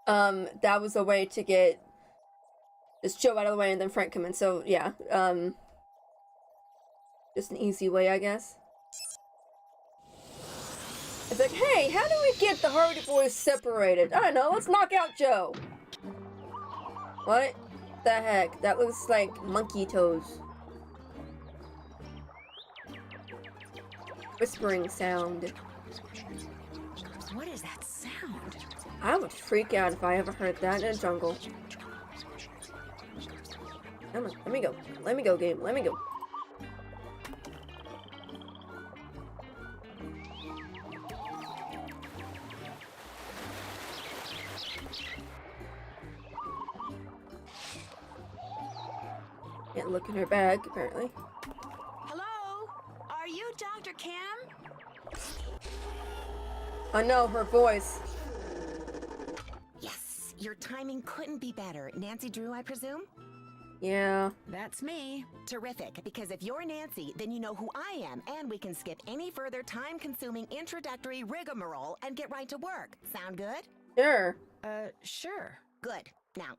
[SPEAKER 1] That was a way to get just Joe out of the way and then Frank come in, so, yeah, just an easy way, I guess. It's like, hey, how do we get the Hardy Boys separated? I don't know, let's knock out Joe. What the heck? That looks like monkey toes. Whispering sound.
[SPEAKER 2] What is that sound?
[SPEAKER 1] I would freak out if I ever heard that in a jungle. Come on, let me go. Let me go, game. Let me go. Can't look in her bag, apparently.
[SPEAKER 2] Hello? Are you Dr. Kim?
[SPEAKER 1] I know her voice.
[SPEAKER 7] Yes, your timing couldn't be better. Nancy Drew, I presume?
[SPEAKER 1] Yeah.
[SPEAKER 2] That's me.
[SPEAKER 7] Terrific, because if you're Nancy, then you know who I am, and we can skip any further time-consuming introductory rigmarole and get right to work. Sound good?
[SPEAKER 1] Sure.
[SPEAKER 2] Sure.
[SPEAKER 7] Good. Now,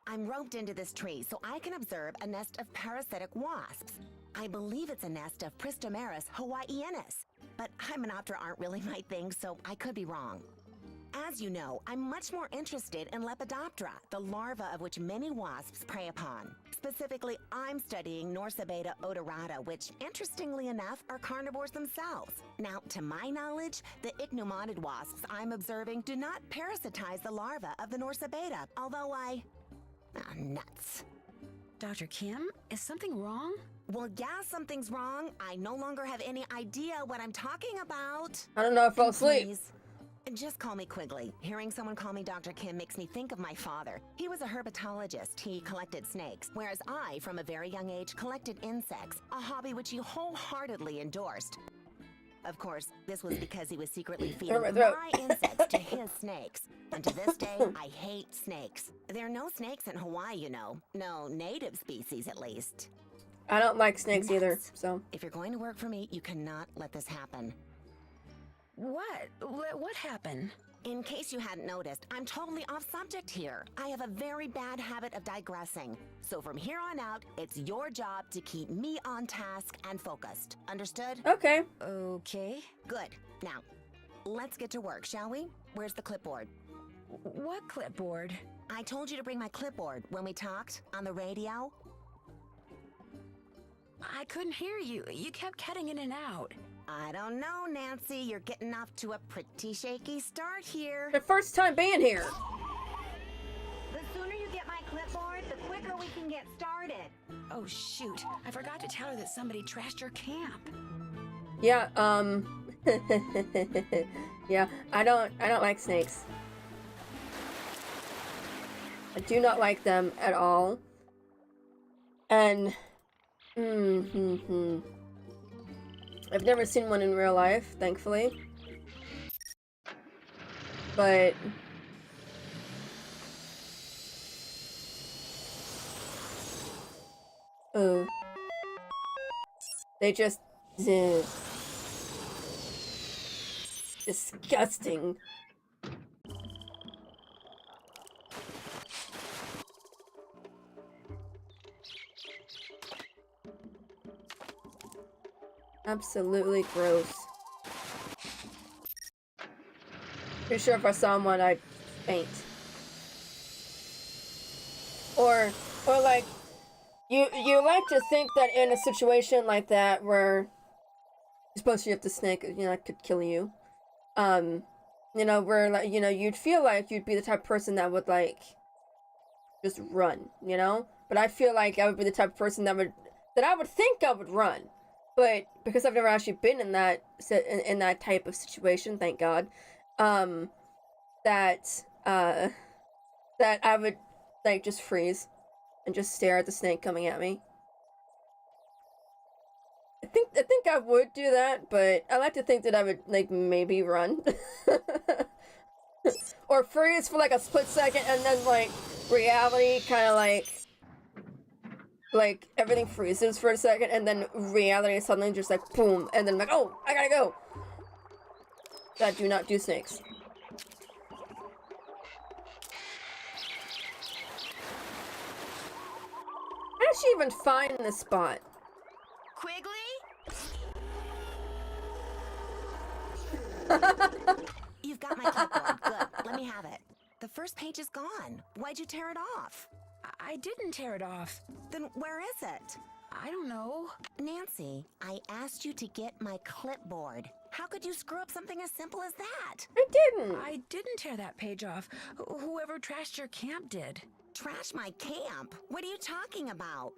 [SPEAKER 7] I'm roped into this tree so I can observe a nest of parasitic wasps. I believe it's a nest of Pristomeris hawaiianus, but Hymenoptera aren't really my thing, so I could be wrong. As you know, I'm much more interested in Lepidoptera, the larva of which many wasps prey upon. Specifically, I'm studying Norsabeta odorata, which, interestingly enough, are carnivores themselves. Now, to my knowledge, the ichneumoniid wasps I'm observing do not parasitize the larva of the Norsabeta, although nuts.
[SPEAKER 2] Dr. Kim, is something wrong?
[SPEAKER 7] Well, yeah, something's wrong. I no longer have any idea what I'm talking about.
[SPEAKER 1] I don't know, I fell asleep.
[SPEAKER 7] Please. Just call me Quigley. Hearing someone call me Dr. Kim makes me think of my father. He was a herpetologist. He collected snakes, whereas I, from a very young age, collected insects, a hobby which he wholeheartedly endorsed. Of course, this was because he was secretly feeding my insects to his snakes. And to this day, I hate snakes. There are no snakes in Hawaii, you know. No native species, at least.
[SPEAKER 1] I don't like snakes either, so.
[SPEAKER 7] If you're going to work for me, you cannot let this happen.
[SPEAKER 2] What? What happened?
[SPEAKER 7] In case you hadn't noticed, I'm totally off subject here. I have a very bad habit of digressing. So from here on out, it's your job to keep me on task and focused. Understood?
[SPEAKER 1] Okay.
[SPEAKER 2] Okay.
[SPEAKER 7] Good. Now, let's get to work, shall we? Where's the clipboard?
[SPEAKER 2] What clipboard?
[SPEAKER 7] I told you to bring my clipboard when we talked on the radio.
[SPEAKER 2] I couldn't hear you. You kept cutting in and out.
[SPEAKER 7] I don't know, Nancy. You're getting off to a pretty shaky start here.
[SPEAKER 1] The first time being here.
[SPEAKER 7] The sooner you get my clipboard, the quicker we can get started.
[SPEAKER 2] Oh, shoot. I forgot to tell her that somebody trashed your camp.
[SPEAKER 1] Yeah, yeah, I don't like snakes. I do not like them at all. And I've never seen one in real life, thankfully. But oh, they just disgusting. Absolutely gross. Pretty sure if I saw one, I'd faint. Or like, you like to think that in a situation like that where you're supposed to have the snake, you know, it could kill you. You know, where like, you know, you'd feel like you'd be the type of person that would like just run, you know? But I feel like I would be the type of person that I would think I would run. But because I've never actually been in that type of situation, thank God, that I would like just freeze and just stare at the snake coming at me. I think I would do that, but I like to think that I would like maybe run. Or freeze for like a split second and then like reality kind of like everything freezes for a second and then reality suddenly just like boom and then I'm like, oh, I gotta go. I do not do snakes. How did she even find this spot?
[SPEAKER 7] Quigley? You've got my clipboard. Good. Let me have it. The first page is gone. Why'd you tear it off?
[SPEAKER 2] I didn't tear it off.
[SPEAKER 7] Then where is it?
[SPEAKER 2] I don't know.
[SPEAKER 7] Nancy, I asked you to get my clipboard. How could you screw up something as simple as that?
[SPEAKER 2] I didn't tear that page off. Whoever trashed your camp did.
[SPEAKER 7] Trash my camp? What are you talking about?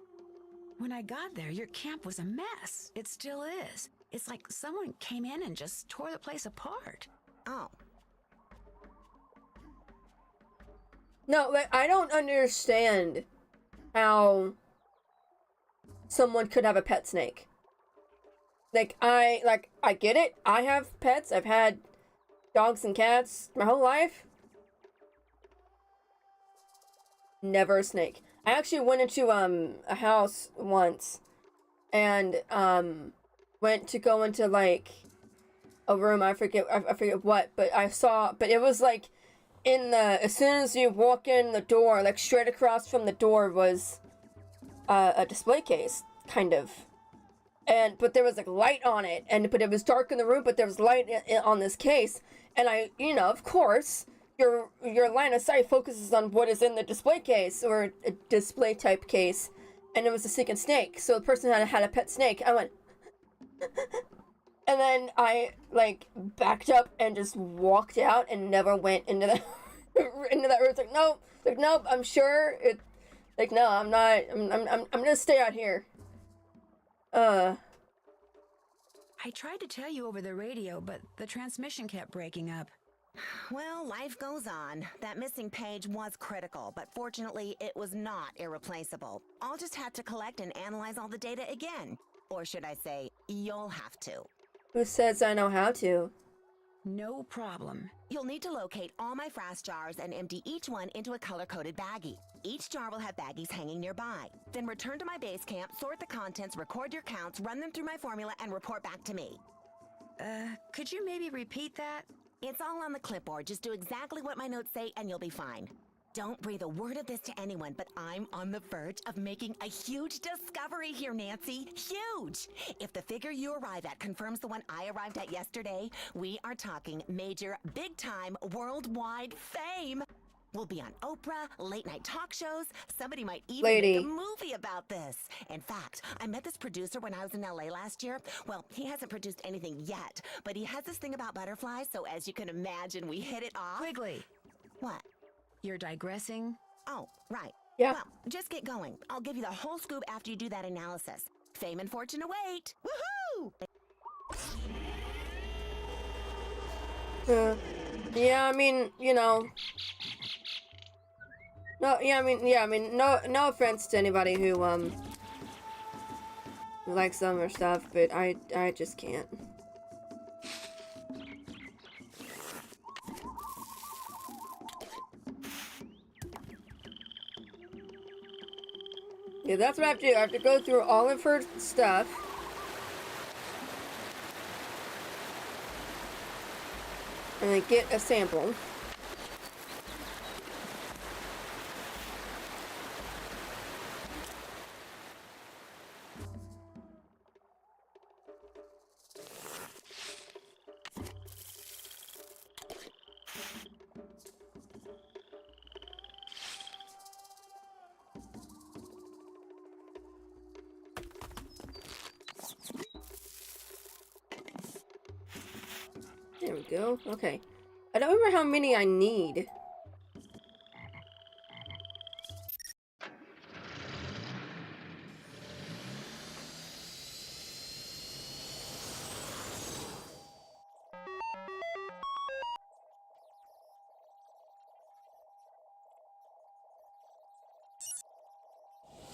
[SPEAKER 2] When I got there, your camp was a mess. It still is. It's like someone came in and just tore the place apart.
[SPEAKER 7] Oh.
[SPEAKER 1] No, like, I don't understand how someone could have a pet snake. I get it. I have pets. I've had dogs and cats my whole life. Never a snake. I actually went into a house once and went to go into like a room. I forget what, but it was like as soon as you walk in the door, like straight across from the door was a display case, kind of. But there was like light on it, but it was dark in the room, but there was light on this case. And of course, your line of sight focuses on what is in the display case, or a display type case, and it was a second snake. So the person had a pet snake. I went, and then I like backed up and just walked out and never went into that into that room. It's like nope, I'm sure it. Like no, I'm not. I'm gonna stay out here.
[SPEAKER 2] I tried to tell you over the radio, but the transmission kept breaking up.
[SPEAKER 7] Well, life goes on. That missing page was critical, but fortunately, it was not irreplaceable. I'll just have to collect and analyze all the data again. Or should I say, you'll have to.
[SPEAKER 1] Who says I know how to?
[SPEAKER 2] No problem.
[SPEAKER 7] You'll need to locate all my frass jars and empty each one into a color-coded baggie. Each jar will have baggies hanging nearby. Then return to my base camp, sort the contents, record your counts, run them through my formula, and report back to me.
[SPEAKER 2] Could you maybe repeat that?
[SPEAKER 7] It's all on the clipboard. Just do exactly what my notes say and you'll be fine. Don't breathe a word of this to anyone, but I'm on the verge of making a huge discovery here, Nancy. Huge! If the figure you arrive at confirms the one I arrived at yesterday, we are talking major, big-time, worldwide fame. We'll be on Oprah, late-night talk shows. Somebody might even make a movie about this. In fact, I met this producer when I was in LA last year. Well, he hasn't produced anything yet, but he has this thing about butterflies, so as you can imagine, we hit it off.
[SPEAKER 2] Quigley,
[SPEAKER 7] What?
[SPEAKER 2] you're digressing.
[SPEAKER 7] Oh, right.
[SPEAKER 1] Yeah.
[SPEAKER 7] Well, just get going. I'll give you the whole scoop after you do that analysis. Fame and fortune await. Woohoo!
[SPEAKER 1] Yeah, I mean, you know. No, yeah, I mean, no offense to anybody who likes them or stuff, but I just can't. Yeah, that's what I have to do. I have to go through all of her stuff. And then get a sample. There we go. Okay. I don't remember how many I need.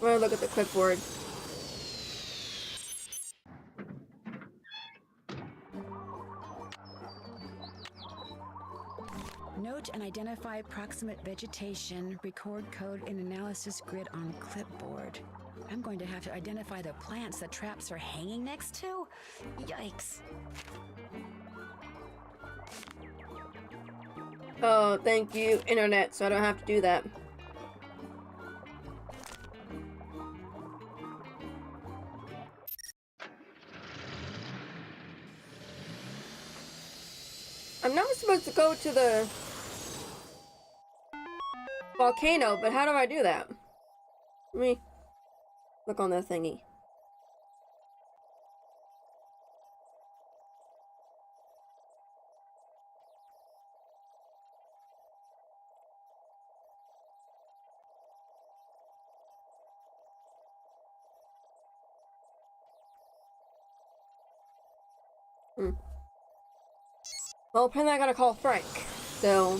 [SPEAKER 1] I'm gonna look at the clipboard.
[SPEAKER 2] Note and identify proximate vegetation. Record code in analysis grid on clipboard. I'm going to have to identify the plants the traps are hanging next to? Yikes.
[SPEAKER 1] Oh, thank you, internet, so I don't have to do that. I'm not supposed to go to the volcano, but how do I do that? Let me look on that thingy. Well, apparently I gotta call Frank, so...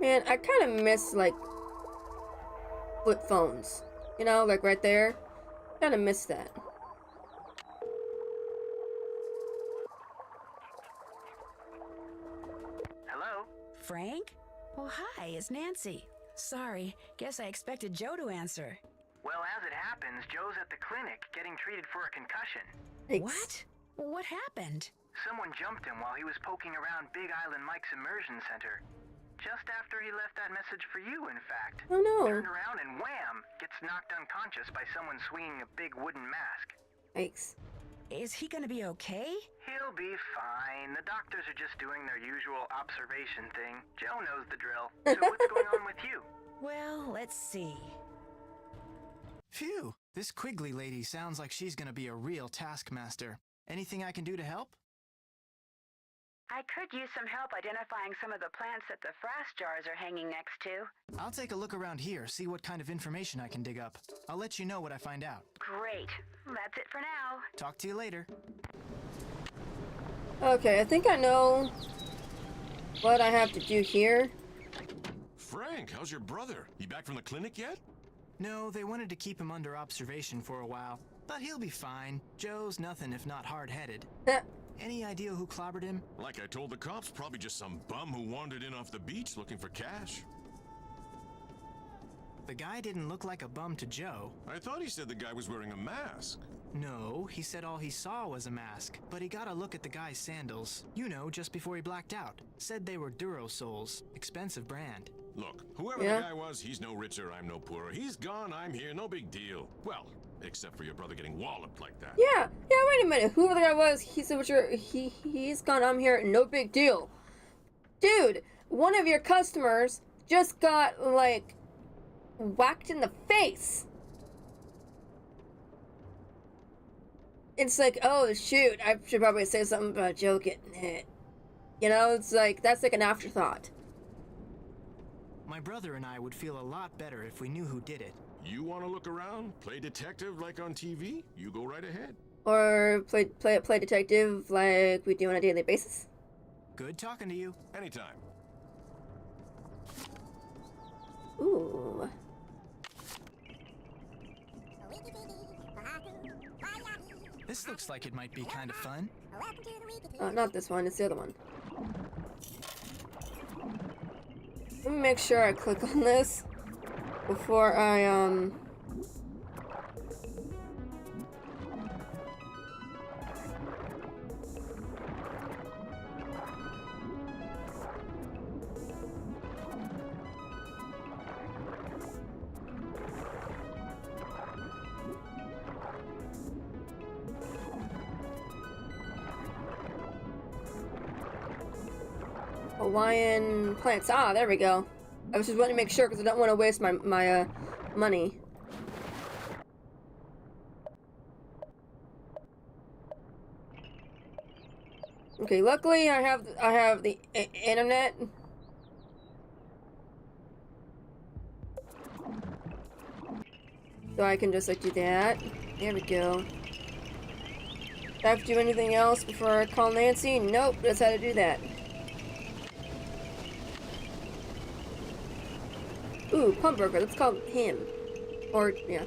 [SPEAKER 1] Man, I kind of miss, like, flip phones. You know, like right there. Kind of miss that.
[SPEAKER 4] Hello?
[SPEAKER 2] Frank? Oh, hi, it's Nancy. Sorry, guess I expected Joe to answer.
[SPEAKER 4] Well, as it happens, Joe's at the clinic getting treated for a concussion.
[SPEAKER 1] Thanks.
[SPEAKER 2] What? What happened?
[SPEAKER 4] Someone jumped him while he was poking around Big Island Mike's immersion center. Just after he left that message for you, in fact.
[SPEAKER 1] Oh no.
[SPEAKER 4] Turned around and wham! Gets knocked unconscious by someone swinging a big wooden mask.
[SPEAKER 1] Thanks.
[SPEAKER 2] Is he gonna be okay?
[SPEAKER 4] He'll be fine. The doctors are just doing their usual observation thing. Joe knows the drill. So what's going on with you?
[SPEAKER 2] Well, let's see.
[SPEAKER 5] Phew, this Quigley lady sounds like she's gonna be a real taskmaster. Anything I can do to help?
[SPEAKER 9] I could use some help identifying some of the plants that the frass jars are hanging next to.
[SPEAKER 5] I'll take a look around here, see what kind of information I can dig up. I'll let you know what I find out.
[SPEAKER 9] Great. That's it for now.
[SPEAKER 5] Talk to you later.
[SPEAKER 1] Okay, I think I know what I have to do here.
[SPEAKER 3] Frank, how's your brother? He back from the clinic yet?
[SPEAKER 5] No, they wanted to keep him under observation for a while, but he'll be fine. Joe's nothing if not hard-headed. Any idea who clobbered him?
[SPEAKER 3] Like I told the cops, probably just some bum who wandered in off the beach looking for cash.
[SPEAKER 5] The guy didn't look like a bum to Joe.
[SPEAKER 3] I thought he said the guy was wearing a mask.
[SPEAKER 5] No, he said all he saw was a mask, but he got a look at the guy's sandals. You know, just before he blacked out. Said they were Durosoles, expensive brand.
[SPEAKER 3] Look, whoever the guy was, he's no richer, I'm no poorer. He's gone, I'm here, no big deal. Well, except for your brother getting walloped like that.
[SPEAKER 1] Yeah, wait a minute. Whoever the guy was, he said, he's gone, I'm here, no big deal. Dude, one of your customers just got, like, whacked in the face. It's like, oh, shoot, I should probably say something about Joe getting hit. You know, it's like, that's like an afterthought.
[SPEAKER 5] My brother and I would feel a lot better if we knew who did it.
[SPEAKER 3] You want to look around? Play detective like on TV? You go right ahead.
[SPEAKER 1] Or play detective like we do on a daily basis.
[SPEAKER 5] Good talking to you.
[SPEAKER 3] Anytime.
[SPEAKER 1] Ooh.
[SPEAKER 5] This looks like it might be kind of fun.
[SPEAKER 1] Not this one, it's the other one. Let me make sure I click on this before I, Hawaiian plants. Ah, there we go. I was just wanting to make sure because I don't want to waste my money. Okay, luckily I have the internet. So I can just like do that. There we go. Do I have to do anything else before I call Nancy? Nope, that's how to do that. Ooh, Pump Broker, let's call him. Or, yeah.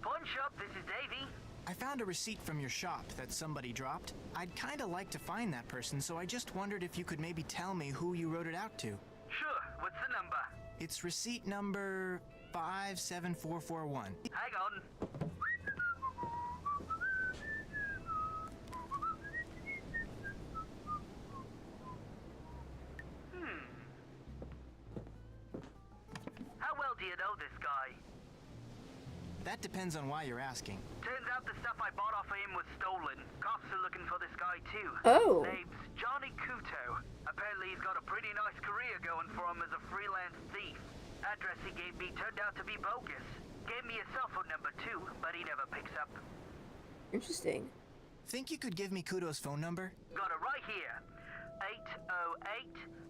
[SPEAKER 4] Pawn shop, this is Davey.
[SPEAKER 5] I found a receipt from your shop that somebody dropped. I'd kinda like to find that person, so I just wondered if you could maybe tell me who you wrote it out to.
[SPEAKER 4] Sure, what's the number?
[SPEAKER 5] It's receipt number 57441.
[SPEAKER 4] Hang on. How well do you know this guy?
[SPEAKER 5] That depends on why you're asking.
[SPEAKER 4] Turns out the stuff I bought off of him was stolen. Cops are looking for this guy too.
[SPEAKER 1] Oh.
[SPEAKER 4] Name's Johnny Kuto. Apparently he's got a pretty nice career going for him as a freelance thief. Address he gave me turned out to be bogus. Gave me a cell phone number too, but he never picks up.
[SPEAKER 1] Interesting.
[SPEAKER 5] Think you could give me Kudo's phone number?
[SPEAKER 4] Got it right here.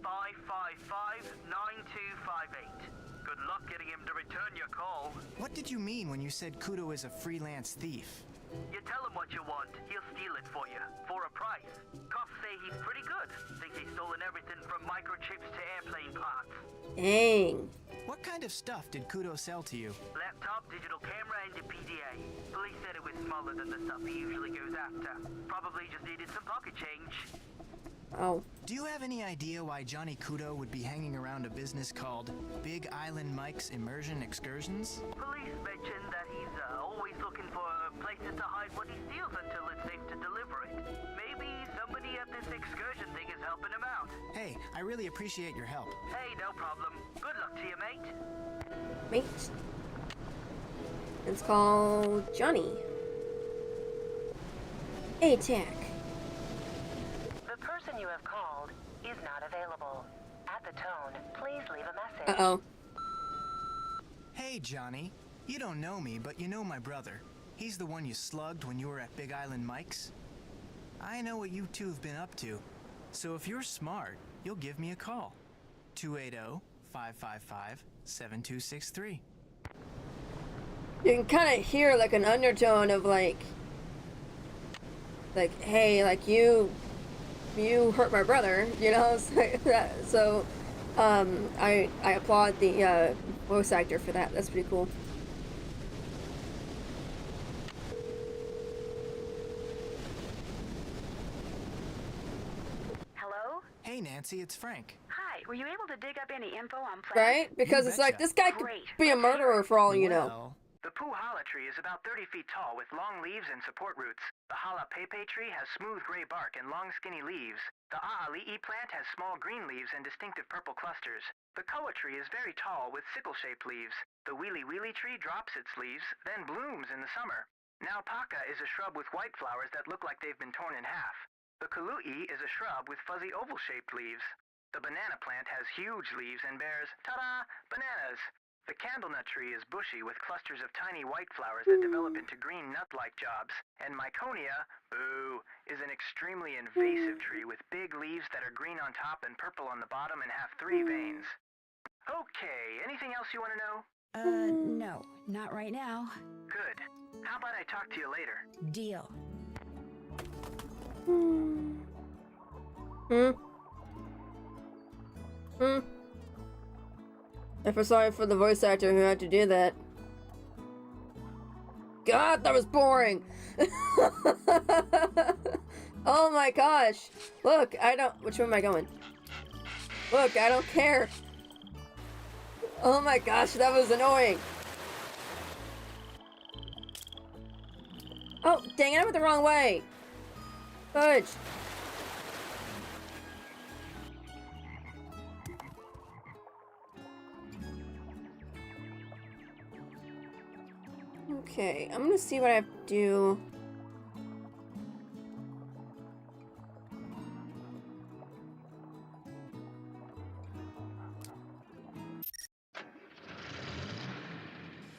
[SPEAKER 4] 808-555-9258. Good luck getting him to return your call.
[SPEAKER 5] What did you mean when you said Kudo is a freelance thief?
[SPEAKER 4] You tell him what you want, he'll steal it for you, for a price. Cops say he's pretty good. Think he's stolen everything from microchips to airplane parts.
[SPEAKER 1] Dang.
[SPEAKER 5] What kind of stuff did Kudo sell to you?
[SPEAKER 4] Laptop, digital camera, and a PDA. Police said it was smaller than the stuff he usually goes after. Probably just needed some pocket change.
[SPEAKER 1] Oh.
[SPEAKER 5] Do you have any idea why Johnny Kudo would be hanging around a business called Big Island Mike's Immersion Excursions?
[SPEAKER 4] Police mentioned that he's always looking for places to hide what he steals until it's safe to deliver it. Maybe somebody at this excursion thing is helping him out.
[SPEAKER 5] Hey, I really appreciate your help.
[SPEAKER 4] Hey, no problem. Good luck to you, mate.
[SPEAKER 1] Mate. It's called Johnny. Attack.
[SPEAKER 7] The person you have called is not available. At the tone, please leave a message.
[SPEAKER 1] Uh-oh.
[SPEAKER 5] Hey, Johnny. You don't know me, but you know my brother. He's the one you slugged when you were at Big Island Mike's. I know what you two have been up to. So if you're smart, you'll give me a call. 280-555-7263.
[SPEAKER 1] You can kind of hear like an undertone of like, hey, like you hurt my brother, you know. So, I applaud the voice actor for that. That's pretty cool.
[SPEAKER 9] Hello?
[SPEAKER 5] Hey, Nancy, it's Frank.
[SPEAKER 9] Hi, Were you able to dig up any info on plants?
[SPEAKER 1] Right? Because
[SPEAKER 5] You
[SPEAKER 1] it's like,
[SPEAKER 5] betcha.
[SPEAKER 1] this guy could
[SPEAKER 9] Great.
[SPEAKER 1] be a murderer for all you know.
[SPEAKER 5] Well,
[SPEAKER 4] The puhala tree is about 30 feet tall with long leaves and support roots. The jalapepe tree has smooth gray bark and long skinny leaves. The a'ali'i plant has small green leaves and distinctive purple clusters. The koa tree is very tall with sickle-shaped leaves. The wili tree drops its leaves, then blooms in the summer. Naupaka is a shrub with white flowers that look like they've been torn in half. The kulu'i is a shrub with fuzzy oval-shaped leaves. The banana plant has huge leaves and bears, ta-da, bananas. The candlenut tree is bushy with clusters of tiny white flowers that develop into green nut-like jobs. And Myconia, boo, is an extremely invasive tree with big leaves that are green on top and purple on the bottom and have 3 veins. Okay, anything else you want to know?
[SPEAKER 2] No, not right now.
[SPEAKER 4] Good. How about I talk to you later?
[SPEAKER 2] Deal.
[SPEAKER 1] I feel sorry for the voice actor who had to do that. God, that was boring! Oh my gosh! Look, I don't- which way am I going? Look, I don't care! Oh my gosh, that was annoying! Oh, dang it, I went the wrong way! Fudge! Okay, I'm gonna see what I have to do.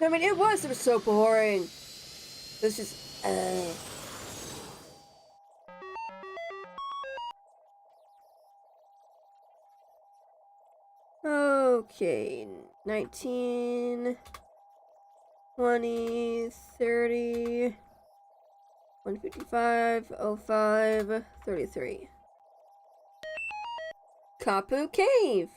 [SPEAKER 1] I mean, it was so boring. This is, Okay, 19, 20, 30, 155, 05, 33. Kapu Cave!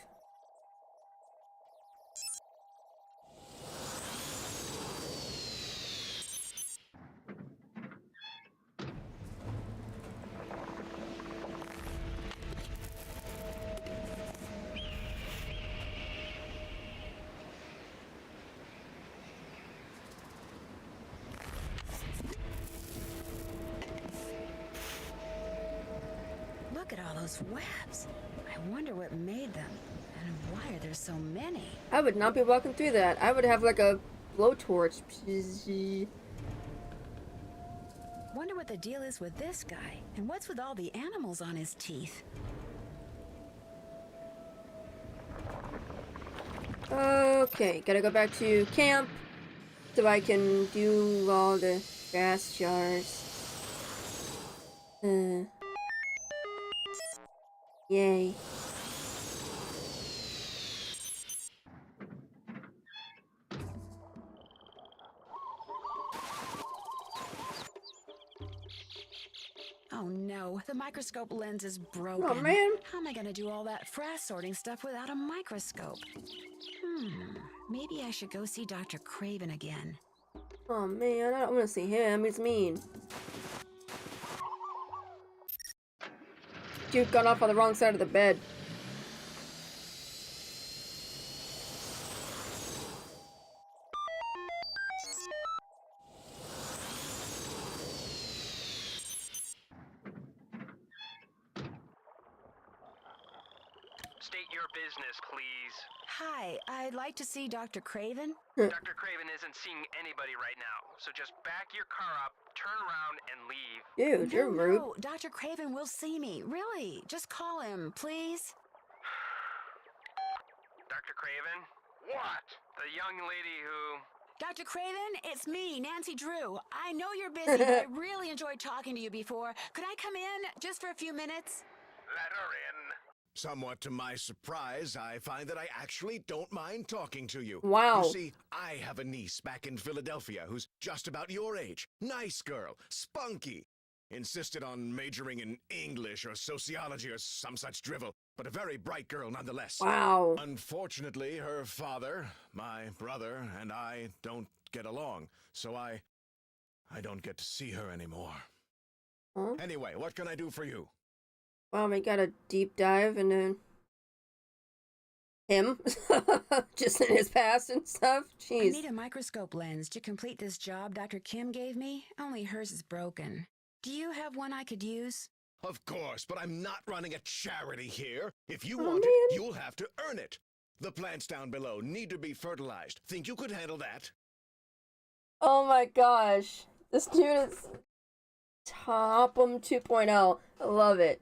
[SPEAKER 2] Look at all those webs. I wonder what made them. And why are there so many?
[SPEAKER 1] I would not be walking through that. I would have like a blowtorch.
[SPEAKER 2] Wonder what the deal is with this guy. And what's with all the animals on his teeth?
[SPEAKER 1] Okay, gotta go back to camp so I can do all the gas jars. Yay.
[SPEAKER 2] Oh no, the microscope lens is broken.
[SPEAKER 1] Oh man.
[SPEAKER 2] How am I gonna do all that frass sorting stuff without a microscope? Maybe I should go see Dr. Craven again.
[SPEAKER 1] Oh man, I don't want to see him. He's mean. Dude got off on the wrong side of the bed.
[SPEAKER 4] State your business, please.
[SPEAKER 2] Hi, I'd like to see Dr. Craven.
[SPEAKER 4] Dr. Craven isn't seeing anybody right now, so just back your car up, turn around, and leave.
[SPEAKER 1] Dude, you're rude.
[SPEAKER 2] No, Dr. Craven will see me. Really, just call him, please.
[SPEAKER 4] Dr. Craven? What? The young lady who...
[SPEAKER 2] Dr. Craven, it's me, Nancy Drew. I know you're busy, but I really enjoyed talking to you before. Could I come in just for a few minutes?
[SPEAKER 4] Let her in.
[SPEAKER 8] Somewhat to my surprise, I find that I actually don't mind talking to you.
[SPEAKER 1] Wow.
[SPEAKER 8] You see, I have a niece back in Philadelphia who's just about your age. Nice girl, spunky. Insisted on majoring in English or sociology or some such drivel, but a very bright girl nonetheless.
[SPEAKER 1] Wow.
[SPEAKER 8] Unfortunately, her father, my brother, and I don't get along, so I don't get to see her anymore.
[SPEAKER 1] Huh?
[SPEAKER 8] Anyway, what can I do for you?
[SPEAKER 1] Wow, we got a deep dive into him. Just in his past and stuff.
[SPEAKER 2] I
[SPEAKER 1] Jeez.
[SPEAKER 2] need a microscope lens to complete this job Dr. Kim gave me. Only hers is broken. Do you have one I could use?
[SPEAKER 8] Of course, but I'm not running a charity here. If you
[SPEAKER 1] Oh,
[SPEAKER 8] want
[SPEAKER 1] man.
[SPEAKER 8] it, you'll have to earn it. The plants down below need to be fertilized. Think you could handle that?
[SPEAKER 1] Oh my gosh. This dude is Topham 2.0. I love it.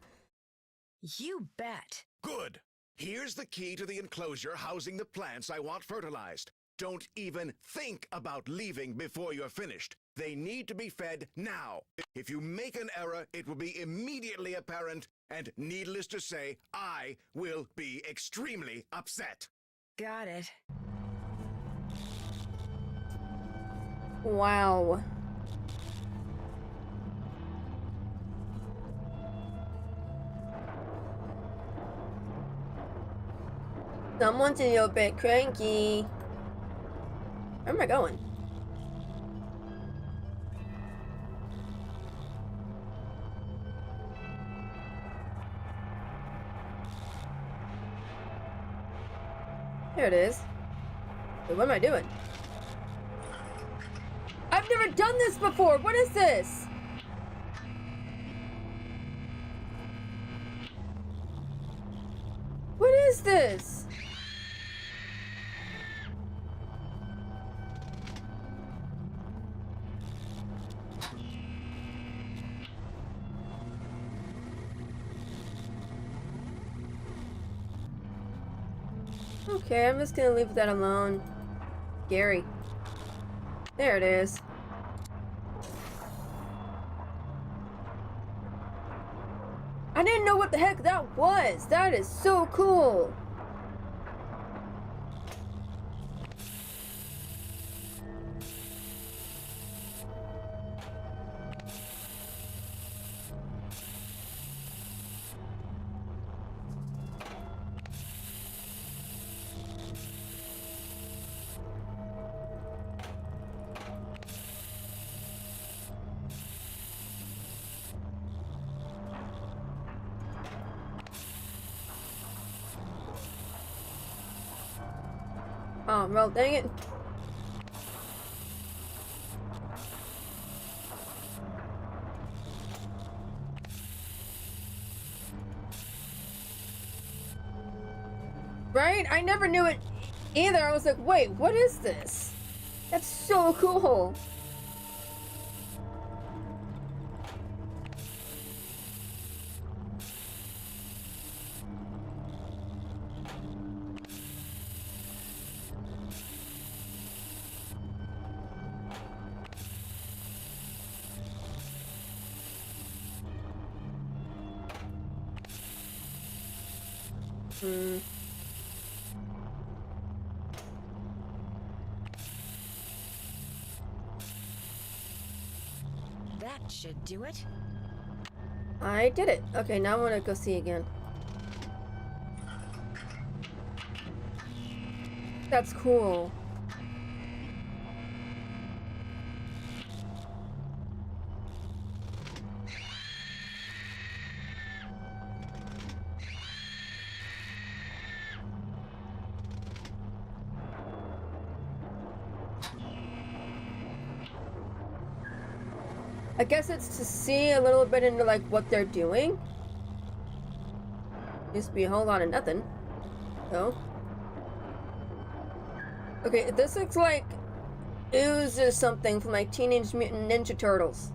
[SPEAKER 2] You bet.
[SPEAKER 8] Good. Here's the key to the enclosure housing the plants I want fertilized. Don't even think about leaving before you're finished. They need to be fed now. If you make an error, it will be immediately apparent, and needless to say, I will be extremely upset.
[SPEAKER 2] Got it.
[SPEAKER 1] Wow. Someone's a little bit cranky. Where am I going? There it is. Wait, what am I doing? I've never done this before! What is this? What is this? Okay, I'm just gonna leave that alone. Gary. There it is. I didn't know what the heck that was. That is so cool. Oh, well, dang it. Right? I never knew it either. I was like, wait, what is this? That's so cool.
[SPEAKER 2] That should do it.
[SPEAKER 1] I did it. Okay, now I want to go see again. That's cool. I guess it's to see a little bit into like what they're doing. Used to be a whole lot of nothing. So. Okay, this looks like ooze or something from like Teenage Mutant Ninja Turtles.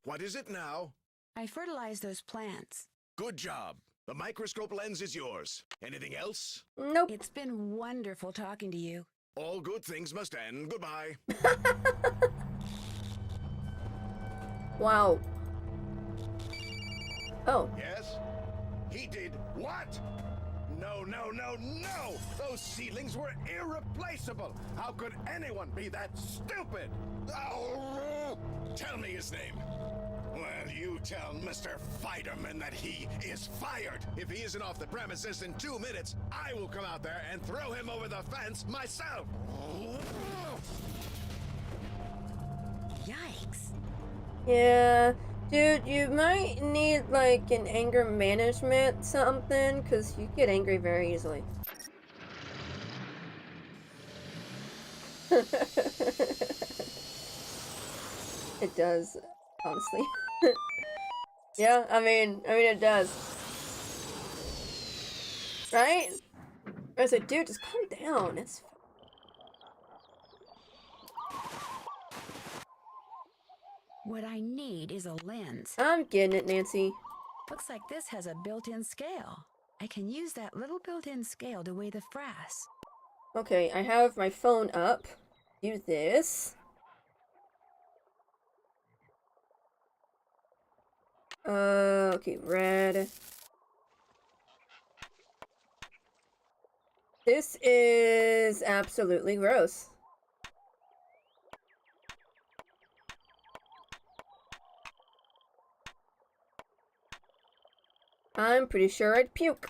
[SPEAKER 8] What is it now?
[SPEAKER 2] I fertilized those plants.
[SPEAKER 8] Good job. The microscope lens is yours. Anything else?
[SPEAKER 1] Nope.
[SPEAKER 2] It's been wonderful talking to you.
[SPEAKER 8] All good things must end. Goodbye.
[SPEAKER 1] Wow. Oh.
[SPEAKER 8] Yes? He did what? No, no, no, no! Those seedlings were irreplaceable! How could anyone be that stupid? Oh, tell me his name. Well, you tell Mr. Fighterman that he is fired. If he isn't off the premises in 2 minutes, I will come out there and throw him over the fence myself.
[SPEAKER 2] Yikes.
[SPEAKER 1] Yeah. Dude, you might need like an anger management something, because you get angry very easily. It does, honestly. Yeah, I mean it does. Right? I said, dude, just calm down. It's
[SPEAKER 2] What I need is a lens.
[SPEAKER 1] I'm getting it, Nancy.
[SPEAKER 2] Looks like this has a built-in scale. I can use that little built-in scale to weigh the frass.
[SPEAKER 1] Okay, I have my phone up. Do this. Okay, red. This is absolutely gross. I'm pretty sure I'd puke.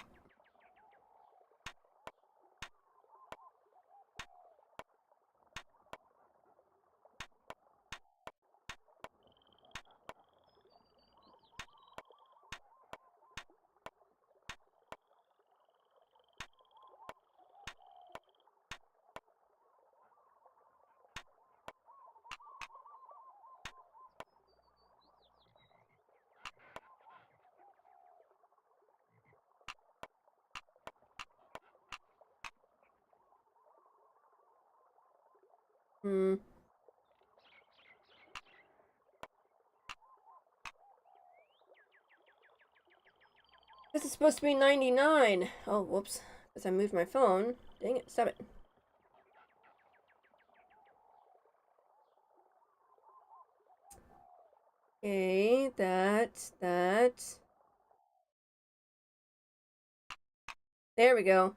[SPEAKER 1] Hmm. This is supposed to be 99. Oh, whoops. Because I moved my phone. Dang it, stop it. Okay, that. There we go.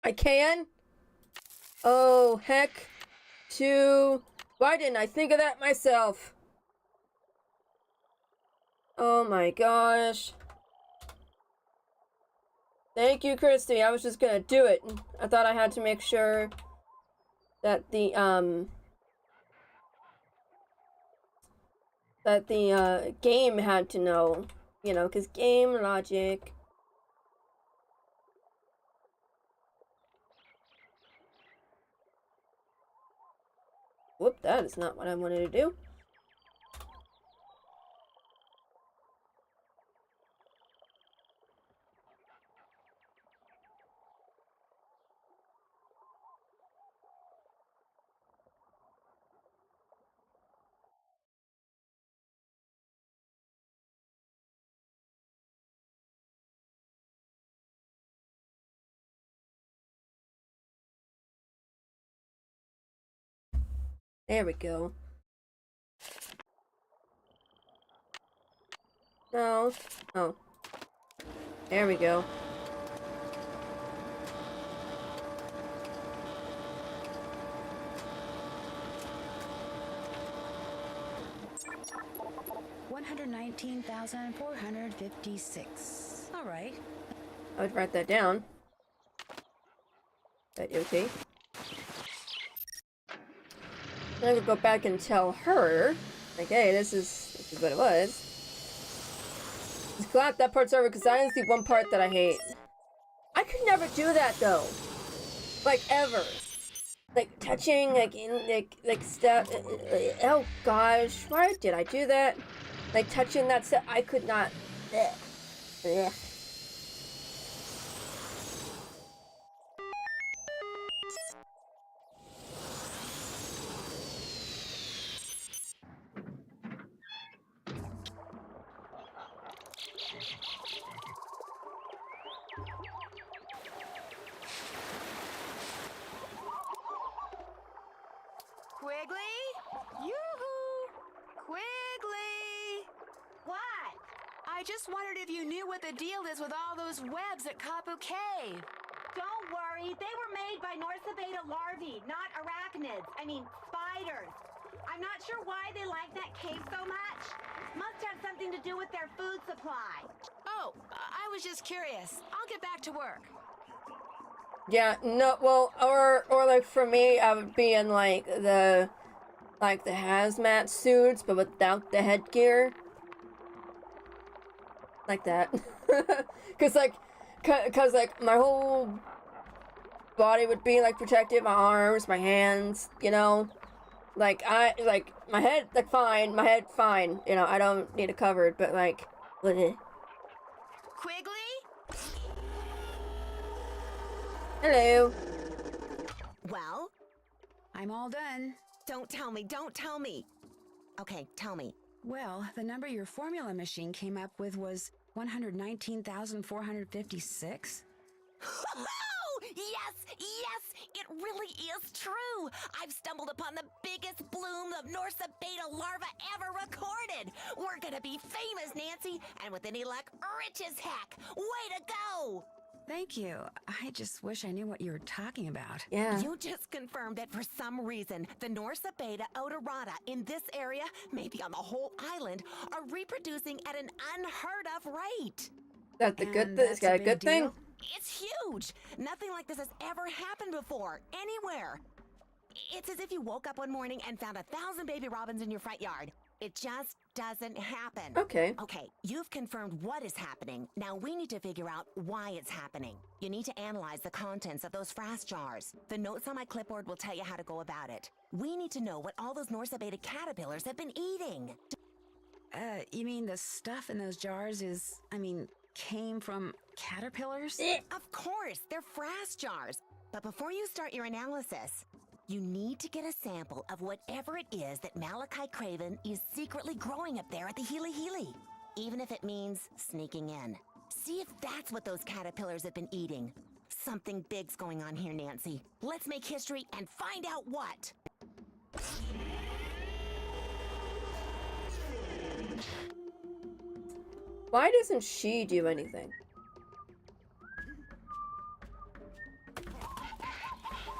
[SPEAKER 1] I can? Oh, heck. Why didn't I think of that myself? Oh my gosh. Thank you, Christy. I was just gonna do it. I thought I had to make sure that the game had to know. You know, because game logic. Whoop, that is not what I wanted to do. There we go. No. Oh. There we go.
[SPEAKER 2] $119,456. All right.
[SPEAKER 1] I would write that down. That okay. Then I could go back and tell her, like, hey, this is what it was. Just glad that part's over, because that is the one part that I hate. I could never do that though. Like ever. Like touching, like in like stuff. Oh gosh, why did I do that? Like touching that stuff, I could not. Ugh. Ugh.
[SPEAKER 2] Quigley? Yoo-hoo! Quigley! What? I just wondered if you knew what the deal is with all those webs at Kapu Cave.
[SPEAKER 11] Don't worry, they were made by Norsabeta larvae, not arachnids. I mean, spiders. I'm not sure why they like that cave so much. Must have something to do with their food supply.
[SPEAKER 2] Oh, I was just curious. I'll get back to work.
[SPEAKER 1] Yeah, no, well, or like for me, I would be in like the hazmat suits, but without the headgear. Like that. cause like my whole body would be like protected, my arms, my hands, you know? Like my head, like fine, my head fine, you know, I don't need it covered, but like, bleh.
[SPEAKER 7] Quigley?
[SPEAKER 1] Hello.
[SPEAKER 7] Well?
[SPEAKER 2] I'm all done.
[SPEAKER 7] Don't tell me, don't tell me. Okay, tell me.
[SPEAKER 2] Well, the number your formula machine came up with was 119,456.
[SPEAKER 7] Oh, yes, it really is true. I've stumbled upon the biggest bloom of Norsa beta larva ever recorded. We're gonna be famous, Nancy, and with any luck, rich as heck. Way to go!
[SPEAKER 2] Thank you. I just wish I knew what you were talking about.
[SPEAKER 1] Yeah.
[SPEAKER 7] You just confirmed that for some reason, the Norsa beta odorata in this area, maybe on the whole island, are reproducing at an unheard of rate.
[SPEAKER 1] That's a good thing. It's got a good thing.
[SPEAKER 7] It's huge. Nothing like this has ever happened before, anywhere. It's as if you woke up one morning and found 1,000 baby robins in your front yard. It just doesn't happen.
[SPEAKER 1] Okay.
[SPEAKER 7] Okay, you've confirmed what is happening. Now we need to figure out why it's happening. You need to analyze the contents of those frost jars. The notes on my clipboard will tell you how to go about it. We need to know what all those Norsa beta caterpillars have been eating.
[SPEAKER 2] You mean the stuff in those jars came from caterpillars?
[SPEAKER 7] Of course, they're frost jars. But before you start your analysis, you need to get a sample of whatever it is that Malachi Craven is secretly growing up there at the Healy Healy. Even if it means sneaking in. See if that's what those caterpillars have been eating. Something big's going on here, Nancy. Let's make history and find out what.
[SPEAKER 1] Why doesn't she do anything?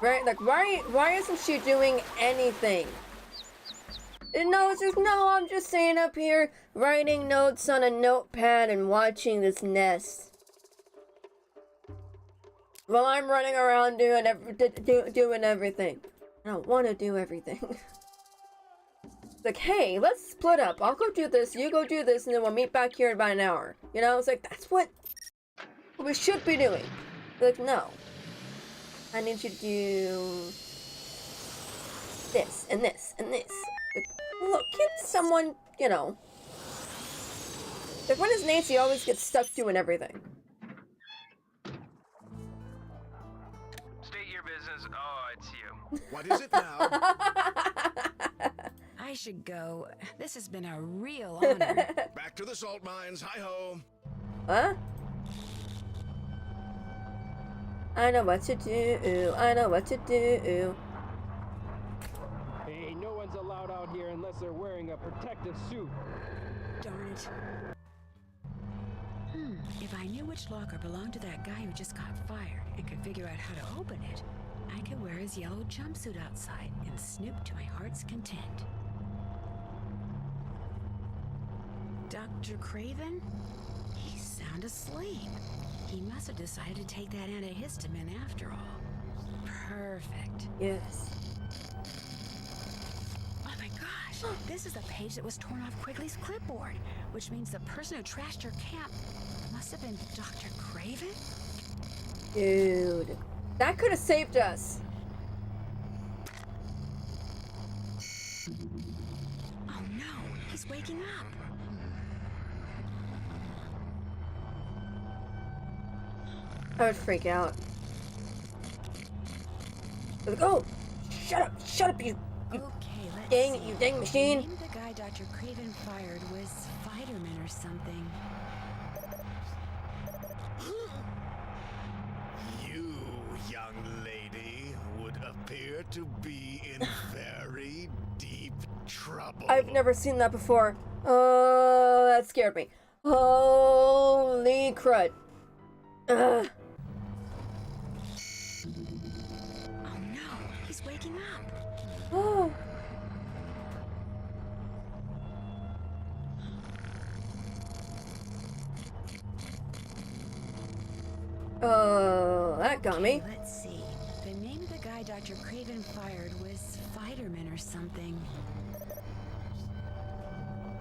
[SPEAKER 1] Right? Like, why isn't she doing anything? No, it's just, no, I'm just staying up here, writing notes on a notepad and watching this nest. While I'm running around doing everything. I don't want to do everything. It's like, hey, let's split up. I'll go do this, you go do this, and then we'll meet back here in about an hour. You know, it's like, that's what we should be doing. Like, no. I need you to do this, and this, and this. Like, look, get someone, you know. Like, when does Nancy always get stuck doing everything?
[SPEAKER 4] State your business. Oh, it's you.
[SPEAKER 8] What is it now?
[SPEAKER 2] I should go. This has been a real honor.
[SPEAKER 8] Back to the salt mines. Hi-ho.
[SPEAKER 1] Huh? I know what to do. I know what to do.
[SPEAKER 12] Hey, no one's allowed out here unless they're wearing a protective suit.
[SPEAKER 2] Darn it. If I knew which locker belonged to that guy who just got fired and could figure out how to open it, I could wear his yellow jumpsuit outside and snoop to my heart's content. Dr. Craven? He's sound asleep. He must have decided to take that antihistamine after all. Perfect.
[SPEAKER 1] Yes.
[SPEAKER 2] Oh my gosh! This is a page that was torn off Quigley's clipboard, which means the person who trashed your camp must have been Dr. Craven?
[SPEAKER 1] Dude. That could have saved us.
[SPEAKER 2] Oh no, he's waking up.
[SPEAKER 1] I would freak out. Like, oh! Shut up, you
[SPEAKER 2] Okay, let's
[SPEAKER 1] dang,
[SPEAKER 2] see.
[SPEAKER 1] you dang machine.
[SPEAKER 2] Maybe the guy Dr. Craven fired was Spider-Man or something.
[SPEAKER 8] You, young lady, would appear to be in very deep trouble.
[SPEAKER 1] I've never seen that before. Oh, that scared me. Holy crud. Ugh.
[SPEAKER 2] Oh no, he's waking up.
[SPEAKER 1] Oh. that got me.
[SPEAKER 2] Let's see. The name of the guy Dr. Craven fired was Fiderman or something.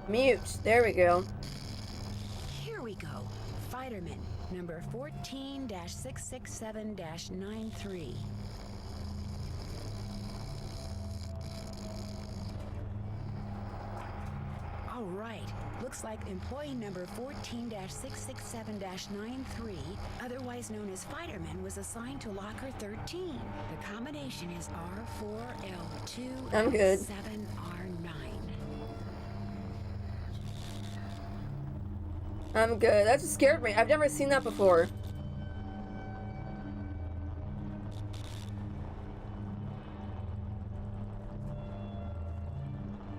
[SPEAKER 1] Mute. There we go.
[SPEAKER 2] Here we go. Fiderman, number 14-667-93. All right. Looks like employee number 14-667-93, otherwise known as Fiderman, was assigned to locker 13. The combination is R4L2
[SPEAKER 1] I'm good.
[SPEAKER 2] 7R9.
[SPEAKER 1] I'm good. That just scared me. I've never seen that before.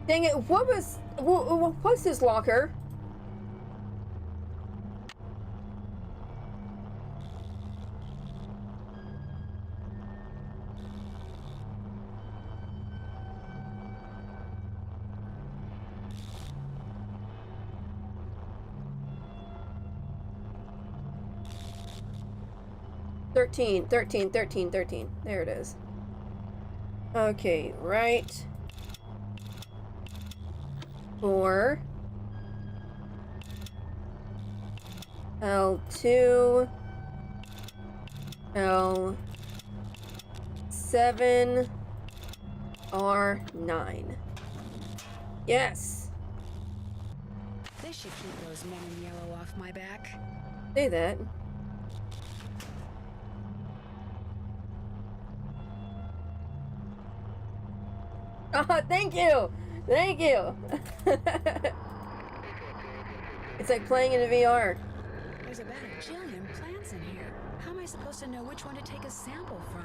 [SPEAKER 1] Dang it, what's his locker? Thirteen. There it is. Okay, right. 4 L2 L7 R9. Yes.
[SPEAKER 2] This should keep those men in yellow off my back.
[SPEAKER 1] Say that. Oh, thank you! Thank you! It's like playing in a VR.
[SPEAKER 2] There's about a jillion plants in here. How am I supposed to know which one to take a sample from?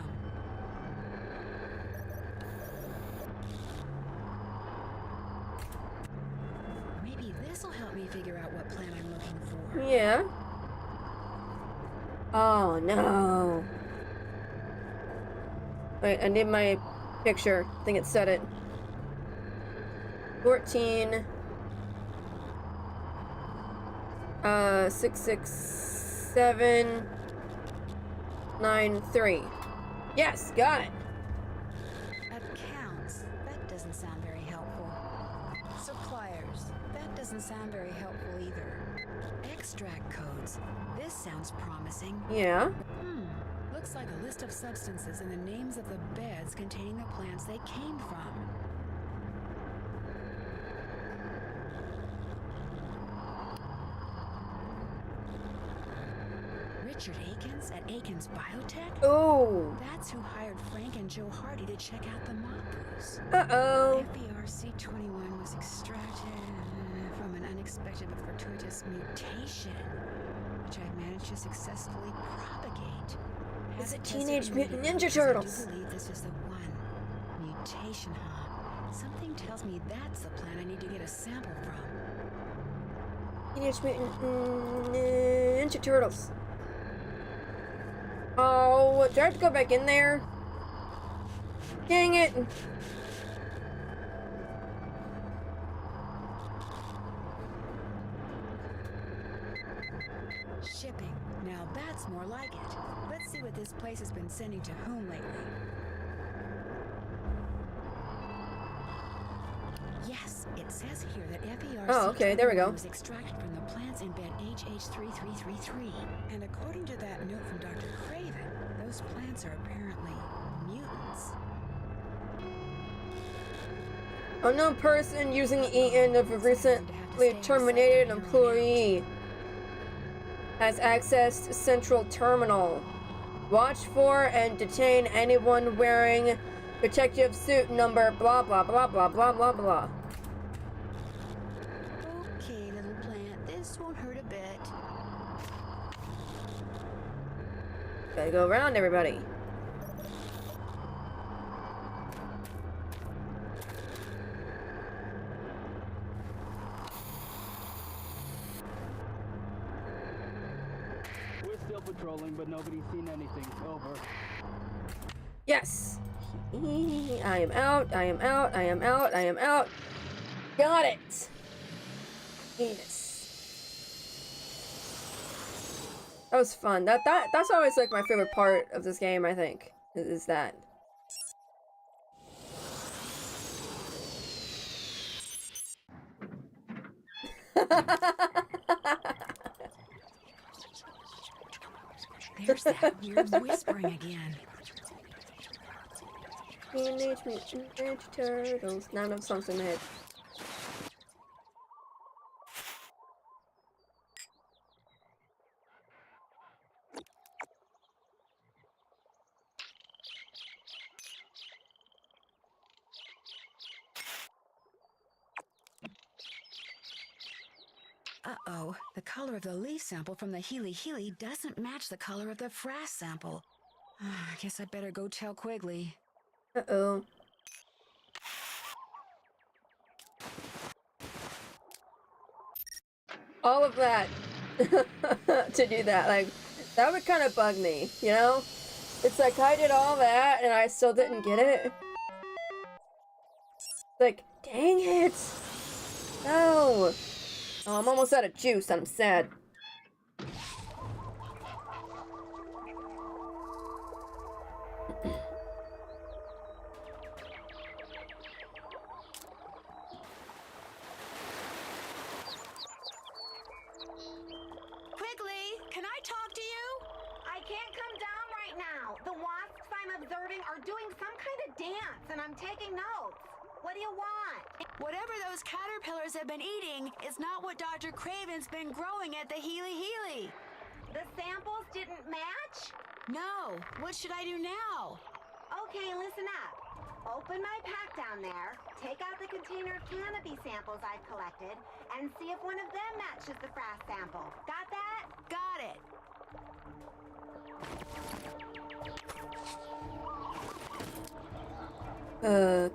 [SPEAKER 2] Maybe this'll help me figure out what plant I'm looking for.
[SPEAKER 1] Yeah. Oh, no. Wait, I need my picture. I think it said it. 14 66793. Yes, got it.
[SPEAKER 2] Accounts. That doesn't sound very helpful. Suppliers. That doesn't sound very helpful either. Extract codes. This sounds promising.
[SPEAKER 1] Yeah.
[SPEAKER 2] Looks like a list of substances and the names of the beds containing the plants they came from. Richard Akins at Akins Biotech?
[SPEAKER 1] Oh.
[SPEAKER 2] That's who hired Frank and Joe Hardy to check out the Mapus.
[SPEAKER 1] Uh-oh.
[SPEAKER 2] FERC21 was extracted from an unexpected but fortuitous mutation, which I've managed to successfully propagate.
[SPEAKER 1] It's a
[SPEAKER 2] Have
[SPEAKER 1] Teenage
[SPEAKER 2] tested
[SPEAKER 1] Mutant
[SPEAKER 2] immediately
[SPEAKER 1] Ninja
[SPEAKER 2] because I
[SPEAKER 1] Turtles.
[SPEAKER 2] do believe this is the one. Mutation, huh? Something tells me that's the plant I need to get a sample from.
[SPEAKER 1] Teenage Mutant Ninja Turtles. Oh, do I have to go back in there? Dang it.
[SPEAKER 2] Shipping. Now that's more like it. Let's see what this place has been sending to whom lately. Yes, it says here that FERC
[SPEAKER 1] Oh, okay, there we go.
[SPEAKER 2] was extracted from the plants in bed HH3333. And according to that note from Dr. Craven, those plants are apparently mutants.
[SPEAKER 1] Unknown person using EN of a recently terminated employee has access to central terminal. Watch for and detain anyone wearing protective suit number blah blah blah blah blah blah blah.
[SPEAKER 2] Okay, little plant, this won't hurt a bit.
[SPEAKER 1] Gotta go around, everybody.
[SPEAKER 12] We're still patrolling, but nobody's seen anything. Over.
[SPEAKER 1] Yes. I am out. I am out. I am out. I am out. Got it. Yes. That was fun. That's always like my favorite part of this game, I think. Is that.
[SPEAKER 2] There's that weird whispering again.
[SPEAKER 1] Teenage Mutant Ninja Turtles. Now I have songs in my head.
[SPEAKER 2] Uh-oh, the color of the leaf sample from the Healy doesn't match the color of the Frass sample. I guess I better go tell Quigley.
[SPEAKER 1] Uh-oh. All of that to do that, like, that would kind of bug me, you know? It's like I did all that and I still didn't get it. Like, dang it! No! Oh, I'm almost out of juice and I'm sad.
[SPEAKER 11] Quigley, can I talk to you? I can't come down right now. The wasps I'm observing are doing some kind of dance, and I'm taking notes. What do you want?
[SPEAKER 2] Whatever those caterpillars have been eating is not what Dr. Craven's been growing at the Healy.
[SPEAKER 11] The samples didn't match?
[SPEAKER 2] No, what should I do now?
[SPEAKER 11] Okay, listen up. Open my pack down there, take out the container of canopy samples I've collected, and see if one of them matches the Frass sample. Got that?
[SPEAKER 2] Got it.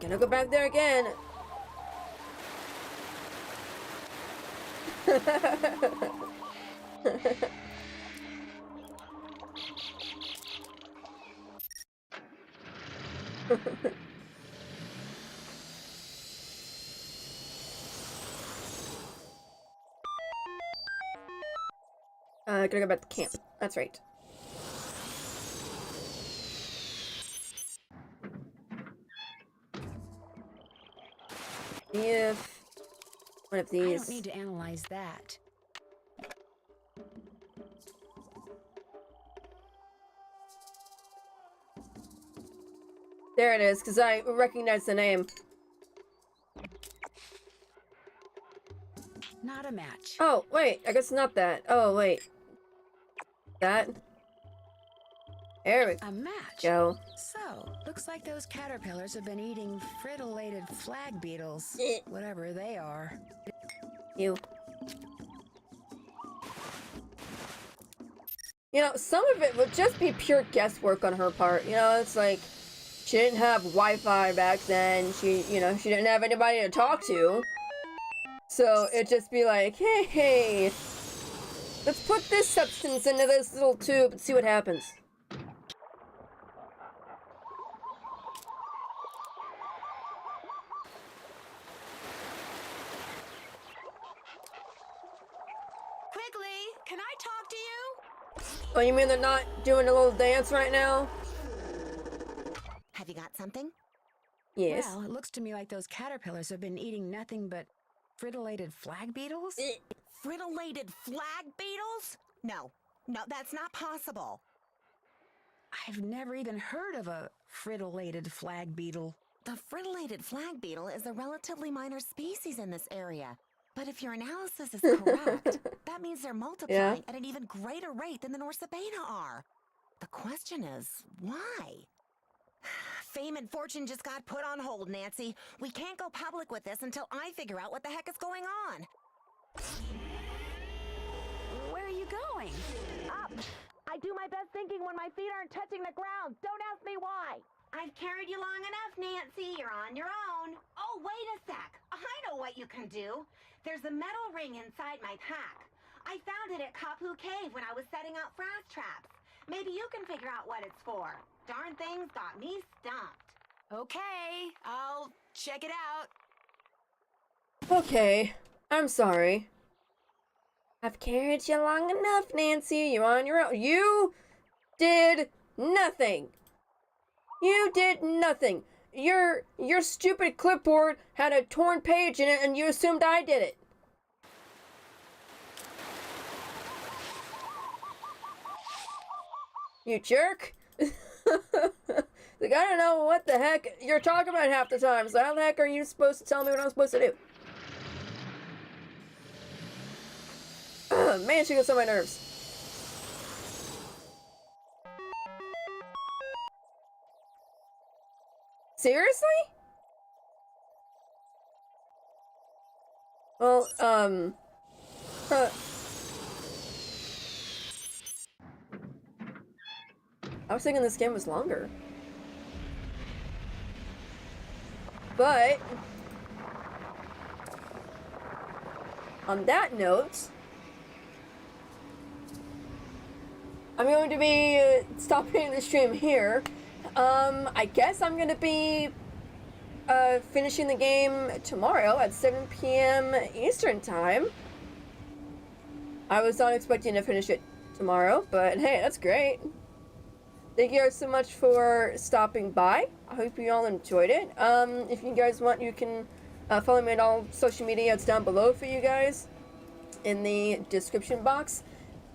[SPEAKER 1] Gonna go back there again. Gonna go back to camp. That's right. If one of these.
[SPEAKER 2] I don't need to analyze that.
[SPEAKER 1] There it is, because I recognize the name.
[SPEAKER 2] Not a match.
[SPEAKER 1] Oh, wait, I guess not that. Oh, wait. That? There we
[SPEAKER 2] A match.
[SPEAKER 1] go.
[SPEAKER 2] So, looks like those caterpillars have been eating fritillated flag beetles. Whatever they are.
[SPEAKER 1] You know, some of it would just be pure guesswork on her part. You know, it's like, she didn't have Wi-Fi back then. She didn't have anybody to talk to. So it'd just be like, hey, let's put this substance into this little tube and see what happens.
[SPEAKER 11] Quigley, can I talk to you?
[SPEAKER 1] Oh, you mean they're not doing a little dance right now?
[SPEAKER 7] Have you got something?
[SPEAKER 1] Yes.
[SPEAKER 2] Well, it looks to me like those caterpillars have been eating nothing but fritillated flag beetles?
[SPEAKER 7] Fritillated flag beetles? No, that's not possible.
[SPEAKER 2] I've never even heard of a fritillated flag beetle.
[SPEAKER 7] The fritillated flag beetle is a relatively minor species in this area. But if your analysis is correct, that means they're multiplying at an even greater rate than the Norsabena are. The question is, why? Fame and fortune just got put on hold, Nancy. We can't go public with this until I figure out what the heck is going on.
[SPEAKER 2] Where are you going?
[SPEAKER 11] Up. I do my best thinking when my feet aren't touching the ground. Don't ask me why. I've carried you long enough, Nancy. You're on your own. Oh, wait a sec. I know what you can do. There's a metal ring inside my pack. I found it at Kapu Cave when I was setting out Frass traps. Maybe you can figure out what it's for. Darn thing's got me stumped.
[SPEAKER 2] Okay, I'll check it out.
[SPEAKER 1] Okay, I'm sorry. I've carried you long enough, Nancy. You're on your own. You did nothing. You did nothing. Your stupid clipboard had a torn page in it and you assumed I did it. You jerk. Like, I don't know what the heck you're talking about half the time, so how the heck are you supposed to tell me what I'm supposed to do? Man, she gets on my nerves. Seriously? Well, I was thinking this game was longer. But on that note, I'm going to be stopping the stream here. I guess I'm going to be finishing the game tomorrow at 7 p.m. Eastern Time. I was not expecting to finish it tomorrow, but hey, that's great. Thank you guys so much for stopping by. I hope you all enjoyed it. If you guys want, you can follow me on all social media. It's down below for you guys in the description box.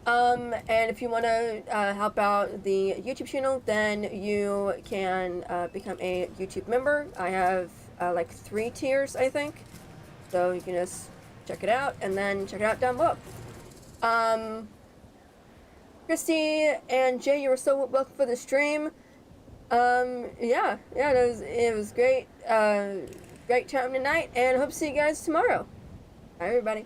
[SPEAKER 1] And if you want to help out the YouTube channel, then you can become a YouTube member. I have like 3 tiers, I think. So you can just check it out and then check it out down below. Christy and Jay, you were so welcome for the stream. Yeah, it was great. Great time tonight, and hope to see you guys tomorrow. Bye, everybody.